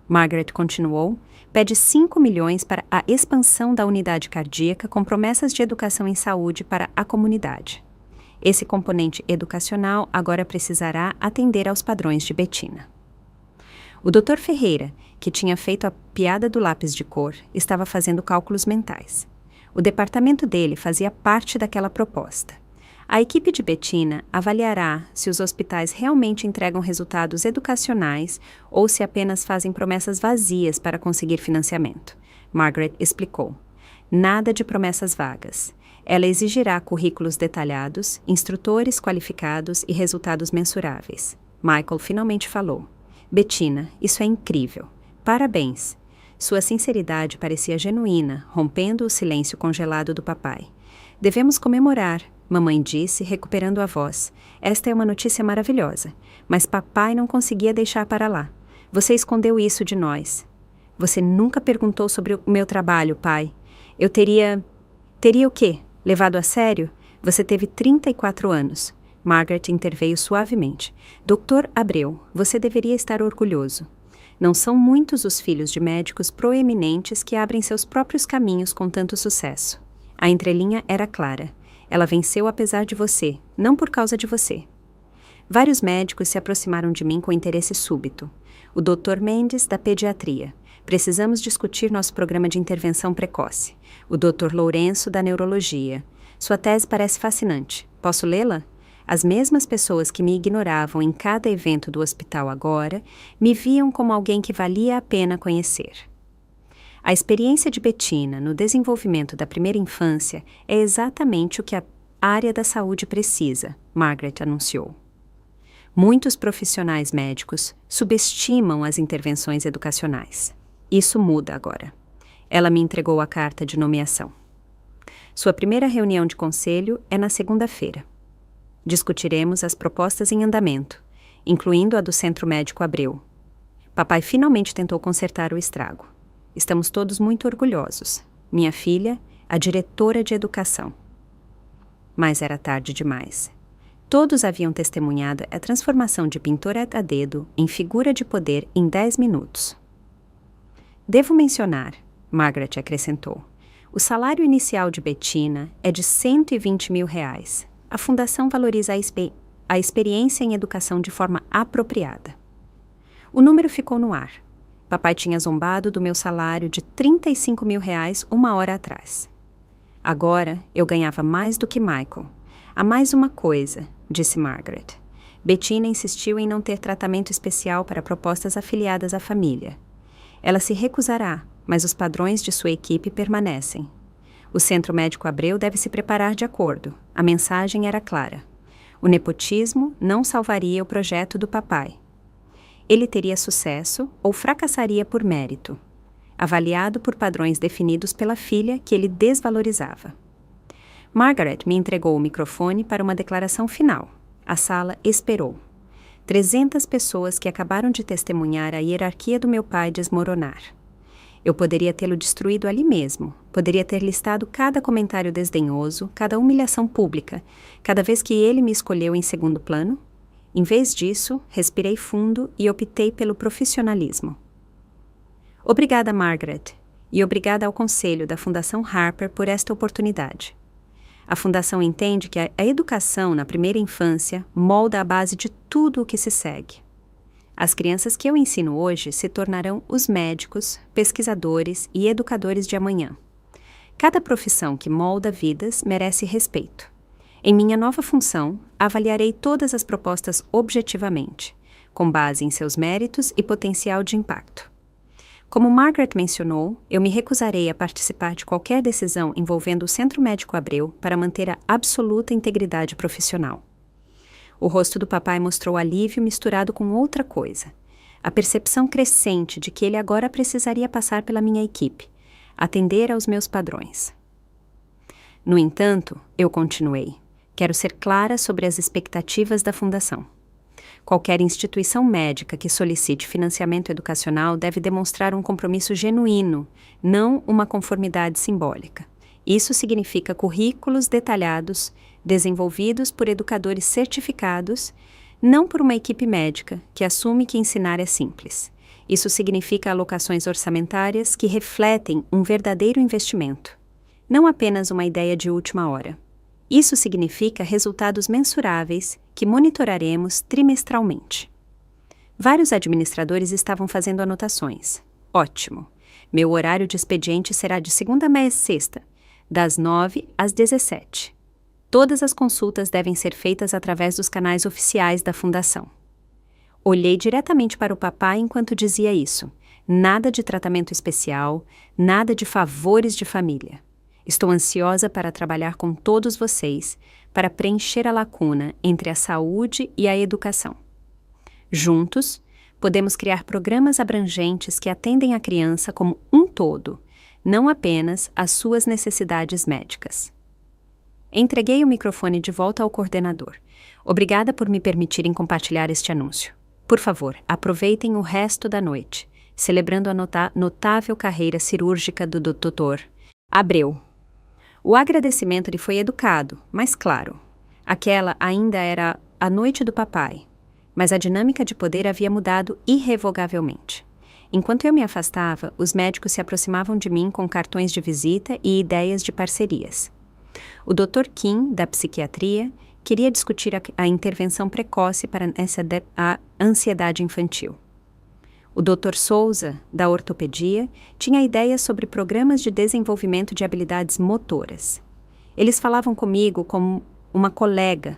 Margaret continuou, pede 5 milhões para a expansão da unidade cardíaca com promessas de educação em saúde para a comunidade. Esse componente educacional agora precisará atender aos padrões de Bettina. O Dr. Ferreira, que tinha feito a piada do lápis de cor, estava fazendo cálculos mentais. O departamento dele fazia parte daquela proposta. A equipe de Bettina avaliará se os hospitais realmente entregam resultados educacionais ou se apenas fazem promessas vazias para conseguir financiamento. Margaret explicou. Nada de promessas vagas. Ela exigirá currículos detalhados, instrutores qualificados e resultados mensuráveis. Michael finalmente falou. Bettina, isso é incrível. Parabéns. Sua sinceridade parecia genuína, rompendo o silêncio congelado do papai. Devemos comemorar, mamãe disse, recuperando a voz. Esta é uma notícia maravilhosa, mas papai não conseguia deixar para lá. Você escondeu isso de nós. Você nunca perguntou sobre o meu trabalho, pai. Eu teria o quê? Levado a sério? Você teve 34 anos. Margaret interveio suavemente. Dr. Abreu, você deveria estar orgulhoso. Não são muitos os filhos de médicos proeminentes que abrem seus próprios caminhos com tanto sucesso. A entrelinha era clara. Ela venceu apesar de você, não por causa de você. Vários médicos se aproximaram de mim com interesse súbito. O Dr. Mendes, da pediatria. Precisamos discutir nosso programa de intervenção precoce. O Dr. Lourenço, da neurologia. Sua tese parece fascinante. Posso lê-la? As mesmas pessoas que me ignoravam em cada evento do hospital agora, me viam como alguém que valia a pena conhecer. A experiência de Bettina no desenvolvimento da primeira infância é exatamente o que a área da saúde precisa, Margaret anunciou. Muitos profissionais médicos subestimam as intervenções educacionais. Isso muda agora. Ela me entregou a carta de nomeação. Sua primeira reunião de conselho é na segunda-feira. Discutiremos as propostas em andamento, incluindo a do Centro Médico Abreu. Papai finalmente tentou consertar o estrago. Estamos todos muito orgulhosos. Minha filha, a diretora de educação. Mas era tarde demais. Todos haviam testemunhado a transformação de pintora a dedo em figura de poder em 10 minutos. Devo mencionar, Margaret acrescentou, o salário inicial de Bettina é de R$120 mil. A Fundação valoriza a experiência em educação de forma apropriada. O número ficou no ar. Papai tinha zombado do meu salário de R$35 mil uma hora atrás. Agora eu ganhava mais do que Michael. Há mais uma coisa, disse Margaret. Bettina insistiu em não ter tratamento especial para propostas afiliadas à família. Ela se recusará, mas os padrões de sua equipe permanecem. O Centro Médico Abreu deve se preparar de acordo. A mensagem era clara. O nepotismo não salvaria o projeto do papai. Ele teria sucesso ou fracassaria por mérito, avaliado por padrões definidos pela filha que ele desvalorizava. Margaret me entregou o microfone para uma declaração final. A sala esperou. 300 pessoas que acabaram de testemunhar a hierarquia do meu pai desmoronar. Eu poderia tê-lo destruído ali mesmo. Poderia ter listado cada comentário desdenhoso, cada humilhação pública, cada vez que ele me escolheu em segundo plano. Em vez disso, respirei fundo e optei pelo profissionalismo. Obrigada, Margaret, e obrigada ao Conselho da Fundação Harper por esta oportunidade. A Fundação entende que a educação na primeira infância molda a base de tudo o que se segue. As crianças que eu ensino hoje se tornarão os médicos, pesquisadores e educadores de amanhã. Cada profissão que molda vidas merece respeito. Em minha nova função, avaliarei todas as propostas objetivamente, com base em seus méritos e potencial de impacto. Como Margaret mencionou, eu me recusarei a participar de qualquer decisão envolvendo o Centro Médico Abreu para manter a absoluta integridade profissional. O rosto do papai mostrou alívio misturado com outra coisa. A percepção crescente de que ele agora precisaria passar pela minha equipe, atender aos meus padrões. No entanto, eu continuei. Quero ser clara sobre as expectativas da Fundação. Qualquer instituição médica que solicite financiamento educacional deve demonstrar um compromisso genuíno, não uma conformidade simbólica. Isso significa currículos detalhados, desenvolvidos por educadores certificados, não por uma equipe médica que assume que ensinar é simples. Isso significa alocações orçamentárias que refletem um verdadeiro investimento, não apenas uma ideia de última hora. Isso significa resultados mensuráveis que monitoraremos trimestralmente. Vários administradores estavam fazendo anotações. Ótimo! Meu horário de expediente será de segunda a sexta, das 9 às 17. Todas as consultas devem ser feitas através dos canais oficiais da Fundação. Olhei diretamente para o papai enquanto dizia isso. Nada de tratamento especial, nada de favores de família. Estou ansiosa para trabalhar com todos vocês para preencher a lacuna entre a saúde e a educação. Juntos, podemos criar programas abrangentes que atendem a criança como um todo, não apenas às suas necessidades médicas. Entreguei o microfone de volta ao coordenador. Obrigada por me permitirem compartilhar este anúncio. Por favor, aproveitem o resto da noite, celebrando a notável carreira cirúrgica do Dr. Abreu. O agradecimento lhe foi educado, mas claro. Aquela ainda era a noite do papai, mas a dinâmica de poder havia mudado irrevogavelmente. Enquanto eu me afastava, os médicos se aproximavam de mim com cartões de visita e ideias de parcerias. O Dr. Kim, da psiquiatria, queria discutir a intervenção precoce para a ansiedade infantil. O Dr. Souza, da ortopedia, tinha ideias sobre programas de desenvolvimento de habilidades motoras. Eles falavam comigo como uma colega,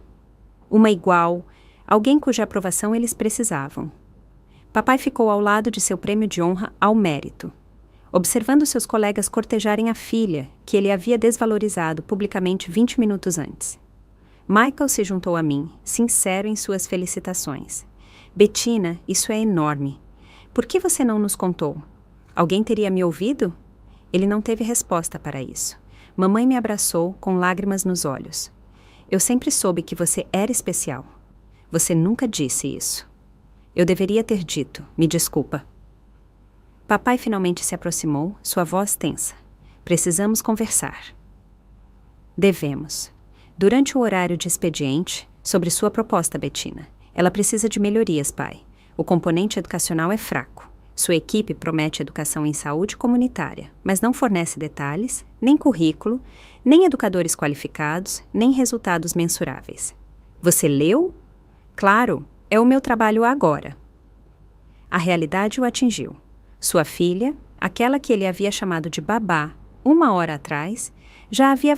uma igual, alguém cuja aprovação eles precisavam. Papai ficou ao lado de seu prêmio de honra ao mérito, observando seus colegas cortejarem a filha, que ele havia desvalorizado publicamente 20 minutos antes. Michael se juntou a mim, sincero em suas felicitações. Bettina, isso é enorme. Por que você não nos contou? Alguém teria me ouvido? Ele não teve resposta para isso. Mamãe me abraçou com lágrimas nos olhos. Eu sempre soube que você era especial. Você nunca disse isso. Eu deveria ter dito, me desculpa. Papai finalmente se aproximou, sua voz tensa. Precisamos conversar. Devemos. Durante o horário de expediente, sobre sua proposta, Bettina. Ela precisa de melhorias, pai. O componente educacional é fraco. Sua equipe promete educação em saúde comunitária, mas não fornece detalhes, nem currículo, nem educadores qualificados, nem resultados mensuráveis. Você leu? Claro, é o meu trabalho agora. A realidade o atingiu. Sua filha, aquela que ele havia chamado de babá 1 hora atrás, já havia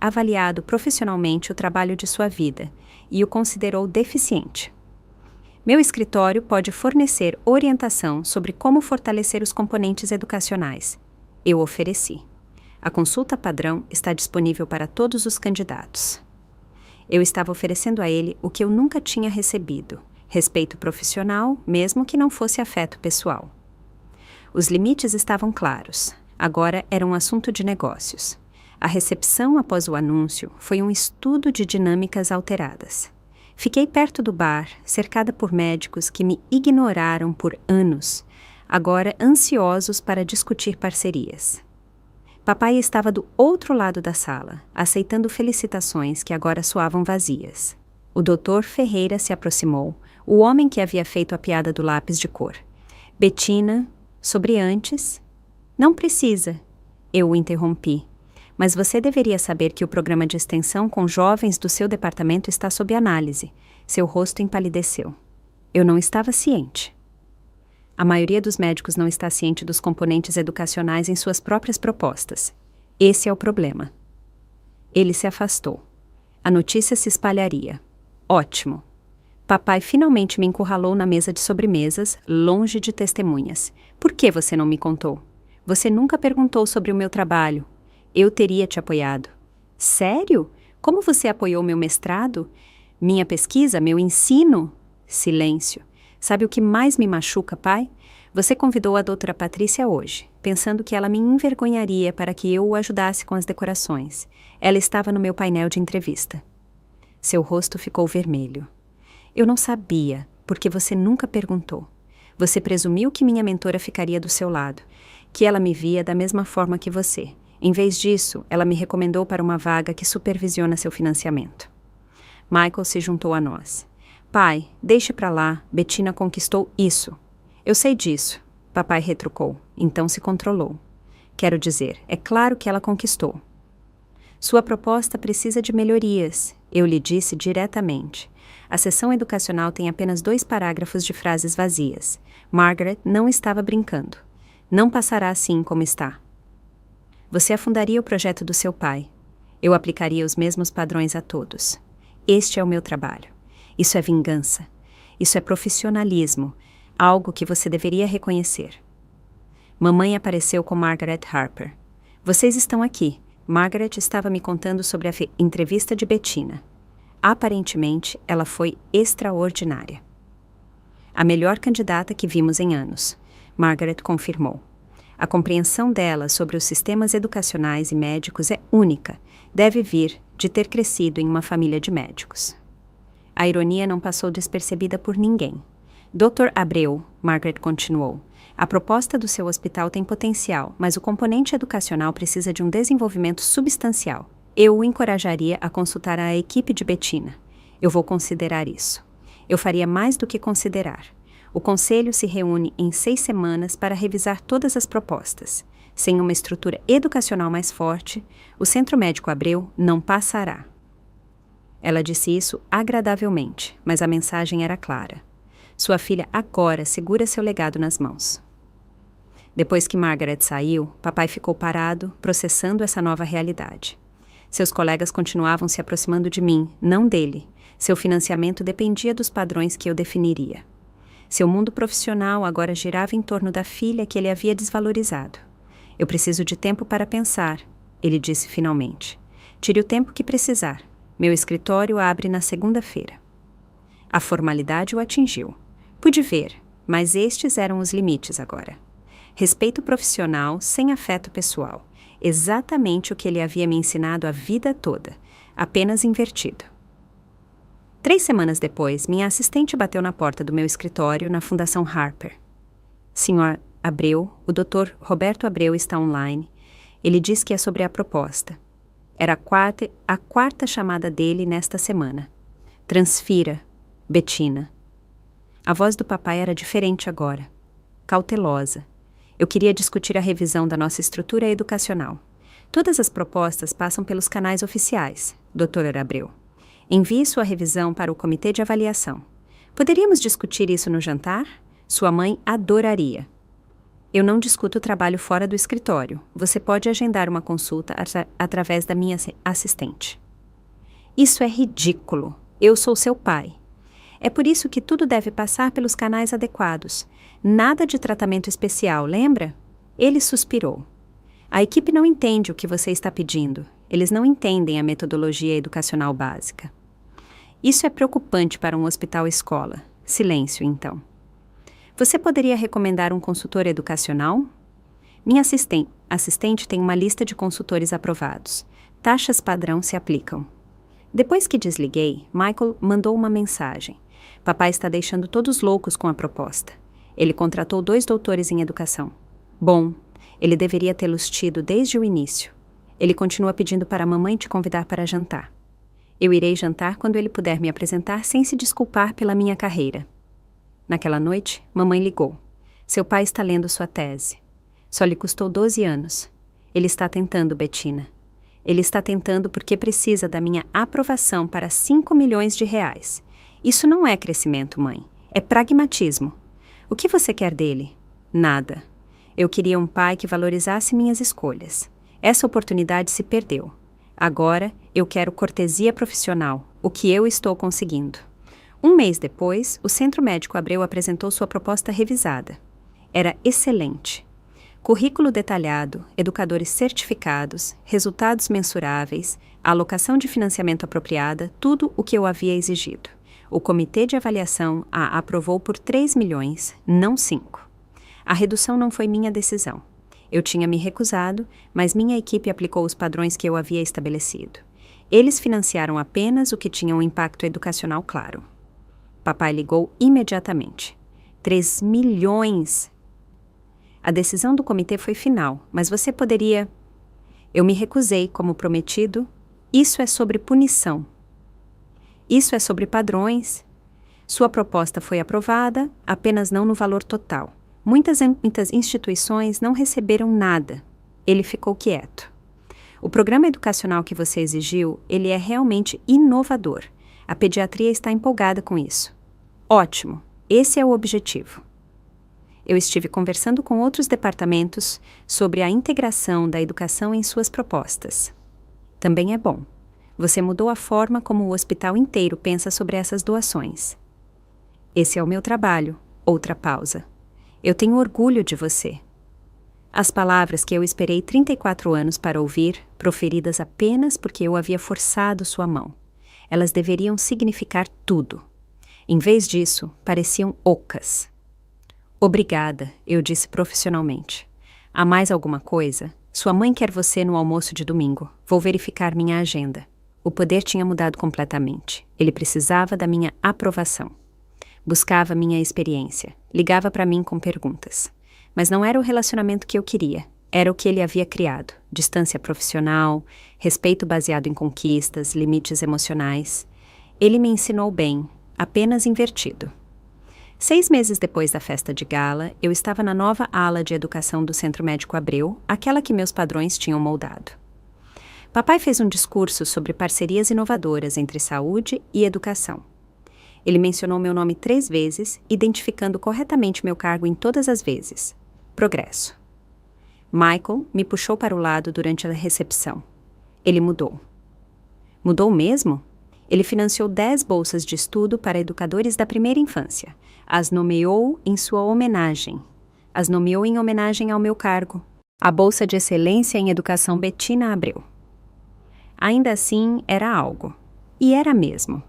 avaliado profissionalmente o trabalho de sua vida e o considerou deficiente. Meu escritório pode fornecer orientação sobre como fortalecer os componentes educacionais. Eu ofereci. A consulta padrão está disponível para todos os candidatos. Eu estava oferecendo a ele o que eu nunca tinha recebido: respeito profissional, mesmo que não fosse afeto pessoal. Os limites estavam claros. Agora era um assunto de negócios. A recepção após o anúncio foi um estudo de dinâmicas alteradas. Fiquei perto do bar, cercada por médicos que me ignoraram por anos, agora ansiosos para discutir parcerias. Papai estava do outro lado da sala, aceitando felicitações que agora soavam vazias. O Dr. Ferreira se aproximou, o homem que havia feito a piada do lápis de cor. Bettina, sobre antes? Não precisa, eu o interrompi. Mas você deveria saber que o programa de extensão com jovens do seu departamento está sob análise. Seu rosto empalideceu. Eu não estava ciente. A maioria dos médicos não está ciente dos componentes educacionais em suas próprias propostas. Esse é o problema. Ele se afastou. A notícia se espalharia. Ótimo! Papai finalmente me encurralou na mesa de sobremesas, longe de testemunhas. Por que você não me contou? Você nunca perguntou sobre o meu trabalho. Eu teria te apoiado. Sério? Como você apoiou meu mestrado? Minha pesquisa? Meu ensino? Silêncio. Sabe o que mais me machuca, pai? Você convidou a doutora Patrícia hoje, pensando que ela me envergonharia para que eu o ajudasse com as decorações. Ela estava no meu painel de entrevista. Seu rosto ficou vermelho. Eu não sabia, porque você nunca perguntou. Você presumiu que minha mentora ficaria do seu lado, que ela me via da mesma forma que você. Em vez disso, ela me recomendou para uma vaga que supervisiona seu financiamento. Michael se juntou a nós. Pai, deixe pra lá, Bettina conquistou isso. Eu sei disso, papai retrucou, então se controlou. Quero dizer, é claro que ela conquistou. Sua proposta precisa de melhorias, eu lhe disse diretamente. A sessão educacional tem apenas 2 parágrafos de frases vazias. Margaret não estava brincando. Não passará assim como está. Você afundaria o projeto do seu pai. Eu aplicaria os mesmos padrões a todos. Este é o meu trabalho. Isso é vingança. Isso é profissionalismo, algo que você deveria reconhecer. Mamãe apareceu com Margaret Harper. Vocês estão aqui. Margaret estava me contando sobre a entrevista de Bettina. Aparentemente, ela foi extraordinária. A melhor candidata que vimos em anos, Margaret confirmou. A compreensão dela sobre os sistemas educacionais e médicos é única. Deve vir de ter crescido em uma família de médicos. A ironia não passou despercebida por ninguém. Dr. Abreu, Margaret continuou, a proposta do seu hospital tem potencial, mas o componente educacional precisa de um desenvolvimento substancial. Eu o encorajaria a consultar a equipe de Bettina. Eu vou considerar isso. Eu faria mais do que considerar. O conselho se reúne em 6 semanas para revisar todas as propostas. Sem uma estrutura educacional mais forte, o Centro Médico Abreu não passará. Ela disse isso agradavelmente, mas a mensagem era clara. Sua filha agora segura seu legado nas mãos. Depois que Margaret saiu, papai ficou parado, processando essa nova realidade. Seus colegas continuavam se aproximando de mim, não dele. Seu financiamento dependia dos padrões que eu definiria. Seu mundo profissional agora girava em torno da filha que ele havia desvalorizado. Eu preciso de tempo para pensar, ele disse finalmente. Tire o tempo que precisar. Meu escritório abre na segunda-feira. A formalidade o atingiu. Pude ver, mas estes eram os limites agora. Respeito profissional sem afeto pessoal. Exatamente o que ele havia me ensinado a vida toda, apenas invertido. 3 semanas depois, minha assistente bateu na porta do meu escritório na Fundação Harper. Sr. Abreu, o Dr. Roberto Abreu está online. Ele diz que é sobre a proposta. Era a quarta chamada dele nesta semana. Transfira, Bettina. A voz do papai era diferente agora, cautelosa. Eu queria discutir a revisão da nossa estrutura educacional. Todas as propostas passam pelos canais oficiais, Dr. Abreu. Envie sua revisão para o comitê de avaliação. Poderíamos discutir isso no jantar? Sua mãe adoraria. Eu não discuto o trabalho fora do escritório. Você pode agendar uma consulta através da minha assistente. Isso é ridículo. Eu sou seu pai. É por isso que tudo deve passar pelos canais adequados. Nada de tratamento especial, lembra? Ele suspirou. A equipe não entende o que você está pedindo. Eles não entendem a metodologia educacional básica. Isso é preocupante para um hospital-escola. Silêncio, então. Você poderia recomendar um consultor educacional? Minha assistente tem uma lista de consultores aprovados. Taxas padrão se aplicam. Depois que desliguei, Michael mandou uma mensagem. Papai está deixando todos loucos com a proposta. Ele contratou 2 doutores em educação. Bom, ele deveria tê-los tido desde o início. Ele continua pedindo para a mamãe te convidar para jantar. Eu irei jantar quando ele puder me apresentar sem se desculpar pela minha carreira. Naquela noite, mamãe ligou. Seu pai está lendo sua tese. Só lhe custou 12 anos. Ele está tentando, Bettina. Ele está tentando porque precisa da minha aprovação para 5 milhões de reais. Isso não é crescimento, mãe. É pragmatismo. O que você quer dele? Nada. Eu queria um pai que valorizasse minhas escolhas. Essa oportunidade se perdeu. Agora, Eu quero cortesia profissional, o que eu estou conseguindo. Um mês depois, o Centro Médico Abreu apresentou sua proposta revisada. Era excelente. Currículo detalhado, educadores certificados, resultados mensuráveis, alocação de financiamento apropriada, tudo o que eu havia exigido. O comitê de avaliação a aprovou por 3 milhões, não 5. A redução não foi minha decisão. Eu tinha me recusado, mas minha equipe aplicou os padrões que eu havia estabelecido. Eles financiaram apenas o que tinha um impacto educacional claro. Papai ligou imediatamente. 3 milhões! A decisão do comitê foi final, mas você poderia... Eu me recusei, como prometido. Isso é sobre punição. Isso é sobre padrões. Sua proposta foi aprovada, apenas não no valor total. Muitas instituições não receberam nada. Ele ficou quieto. O programa educacional que você exigiu, ele é realmente inovador. A pediatria está empolgada com isso. Ótimo, esse é o objetivo. Eu estive conversando com outros departamentos sobre a integração da educação em suas propostas. Também é bom. Você mudou a forma como o hospital inteiro pensa sobre essas doações. Esse é o meu trabalho. Outra pausa. Eu tenho orgulho de você. As palavras que eu esperei 34 anos para ouvir, proferidas apenas porque eu havia forçado sua mão. Elas deveriam significar tudo. Em vez disso, pareciam ocas. Obrigada, eu disse profissionalmente. Há mais alguma coisa? Sua mãe quer você no almoço de domingo. Vou verificar minha agenda. O poder tinha mudado completamente. Ele precisava da minha aprovação. Buscava minha experiência. Ligava para mim com perguntas. Mas não era o relacionamento que eu queria. Era o que ele havia criado. Distância profissional, respeito baseado em conquistas, limites emocionais. Ele me ensinou bem, apenas invertido. 6 meses depois da festa de gala, eu estava na nova ala de educação do Centro Médico Abreu, aquela que meus padrões tinham moldado. Papai fez um discurso sobre parcerias inovadoras entre saúde e educação. Ele mencionou meu nome 3 vezes, identificando corretamente meu cargo em todas as vezes. Progresso. Michael me puxou para o lado durante a recepção. Ele mudou. Mudou mesmo? Ele financiou 10 bolsas de estudo para educadores da primeira infância. As nomeou em sua homenagem. As nomeou em homenagem ao meu cargo. A Bolsa de Excelência em Educação Bettina Abreu. Ainda assim, era algo. E era mesmo.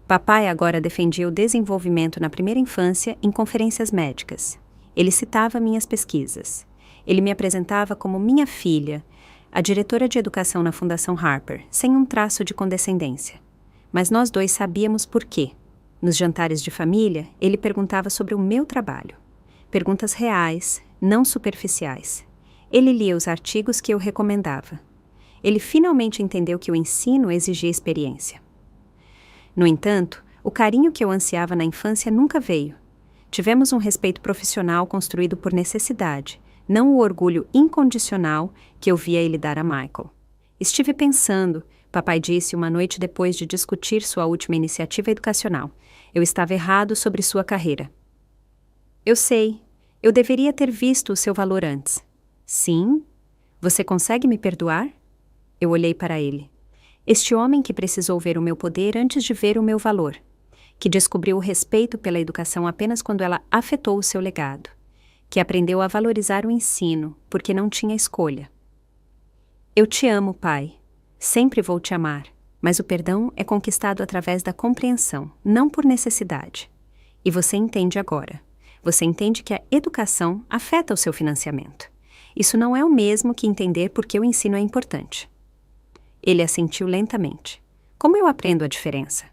Papai agora defendia o desenvolvimento na primeira infância em conferências médicas. Ele citava minhas pesquisas. Ele me apresentava como minha filha, a diretora de educação na Fundação Harper, sem um traço de condescendência. Mas nós dois sabíamos por quê. Nos jantares de família, ele perguntava sobre o meu trabalho. Perguntas reais, não superficiais. Ele lia os artigos que eu recomendava. Ele finalmente entendeu que o ensino exigia experiência. No entanto, o carinho que eu ansiava na infância nunca veio. Tivemos um respeito profissional construído por necessidade, não o orgulho incondicional que eu via ele dar a Michael. Estive pensando, papai disse uma noite depois de discutir sua última iniciativa educacional. Eu estava errado sobre sua carreira. Eu sei, eu deveria ter visto o seu valor antes. Sim? Você consegue me perdoar? Eu olhei para ele. Este homem que precisou ver o meu poder antes de ver o meu valor, que descobriu o respeito pela educação apenas quando ela afetou o seu legado, que aprendeu a valorizar o ensino porque não tinha escolha. Eu te amo, pai. Sempre vou te amar, mas o perdão é conquistado através da compreensão, não por necessidade. E você entende agora. Você entende que a educação afeta o seu financiamento. Isso não é o mesmo que entender por que o ensino é importante. Ele assentiu lentamente. Como eu aprendo a diferença?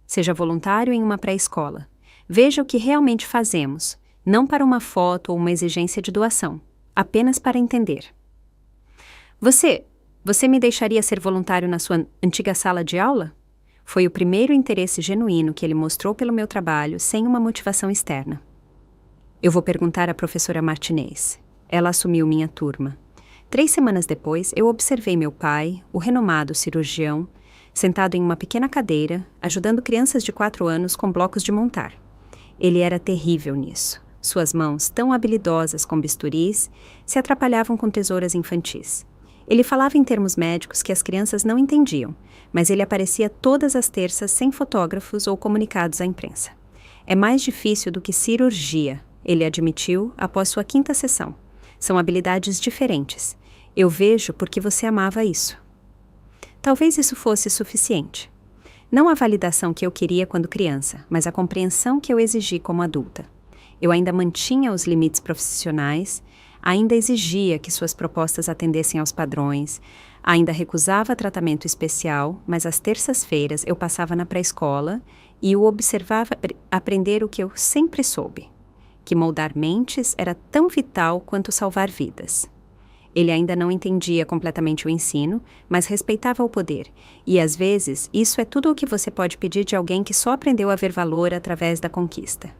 Seja voluntário em uma pré-escola. Veja o que realmente fazemos, não para uma foto ou uma exigência de doação, apenas para entender. Você me deixaria ser voluntário na sua antiga sala de aula? Foi o primeiro interesse genuíno que ele mostrou pelo meu trabalho, sem uma motivação externa. Eu vou perguntar à professora Martinez. Ela assumiu minha turma. 3 semanas depois, eu observei meu pai, o renomado cirurgião, sentado em uma pequena cadeira, ajudando crianças de 4 anos com blocos de montar. Ele era terrível nisso. Suas mãos, tão habilidosas com bisturis, se atrapalhavam com tesouras infantis. Ele falava em termos médicos que as crianças não entendiam, mas ele aparecia todas as terças sem fotógrafos ou comunicados à imprensa. É mais difícil do que cirurgia, ele admitiu após sua 5ª sessão. São habilidades diferentes. Eu vejo porque você amava isso. Talvez isso fosse suficiente. Não a validação que eu queria quando criança, mas a compreensão que eu exigi como adulta. Eu ainda mantinha os limites profissionais, ainda exigia que suas propostas atendessem aos padrões, ainda recusava tratamento especial, mas às terças-feiras eu passava na pré-escola e o observava aprender o que eu sempre soube, que moldar mentes era tão vital quanto salvar vidas. Ele ainda não entendia completamente o ensino, mas respeitava o poder, e às vezes isso é tudo o que você pode pedir de alguém que só aprendeu a ver valor através da conquista.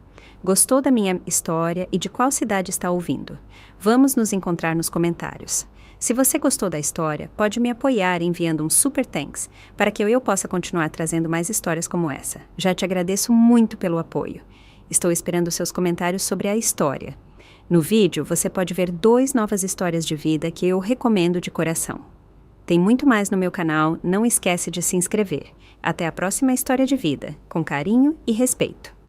Gostou da minha história e de qual cidade está ouvindo? Vamos nos encontrar nos comentários. Se você gostou da história, pode me apoiar enviando um super thanks para que eu possa continuar trazendo mais histórias como essa. Já te agradeço muito pelo apoio. Estou esperando seus comentários sobre a história. No vídeo, você pode ver 2 novas histórias de vida que eu recomendo de coração. Tem muito mais no meu canal, não esquece de se inscrever. Até a próxima história de vida, com carinho e respeito.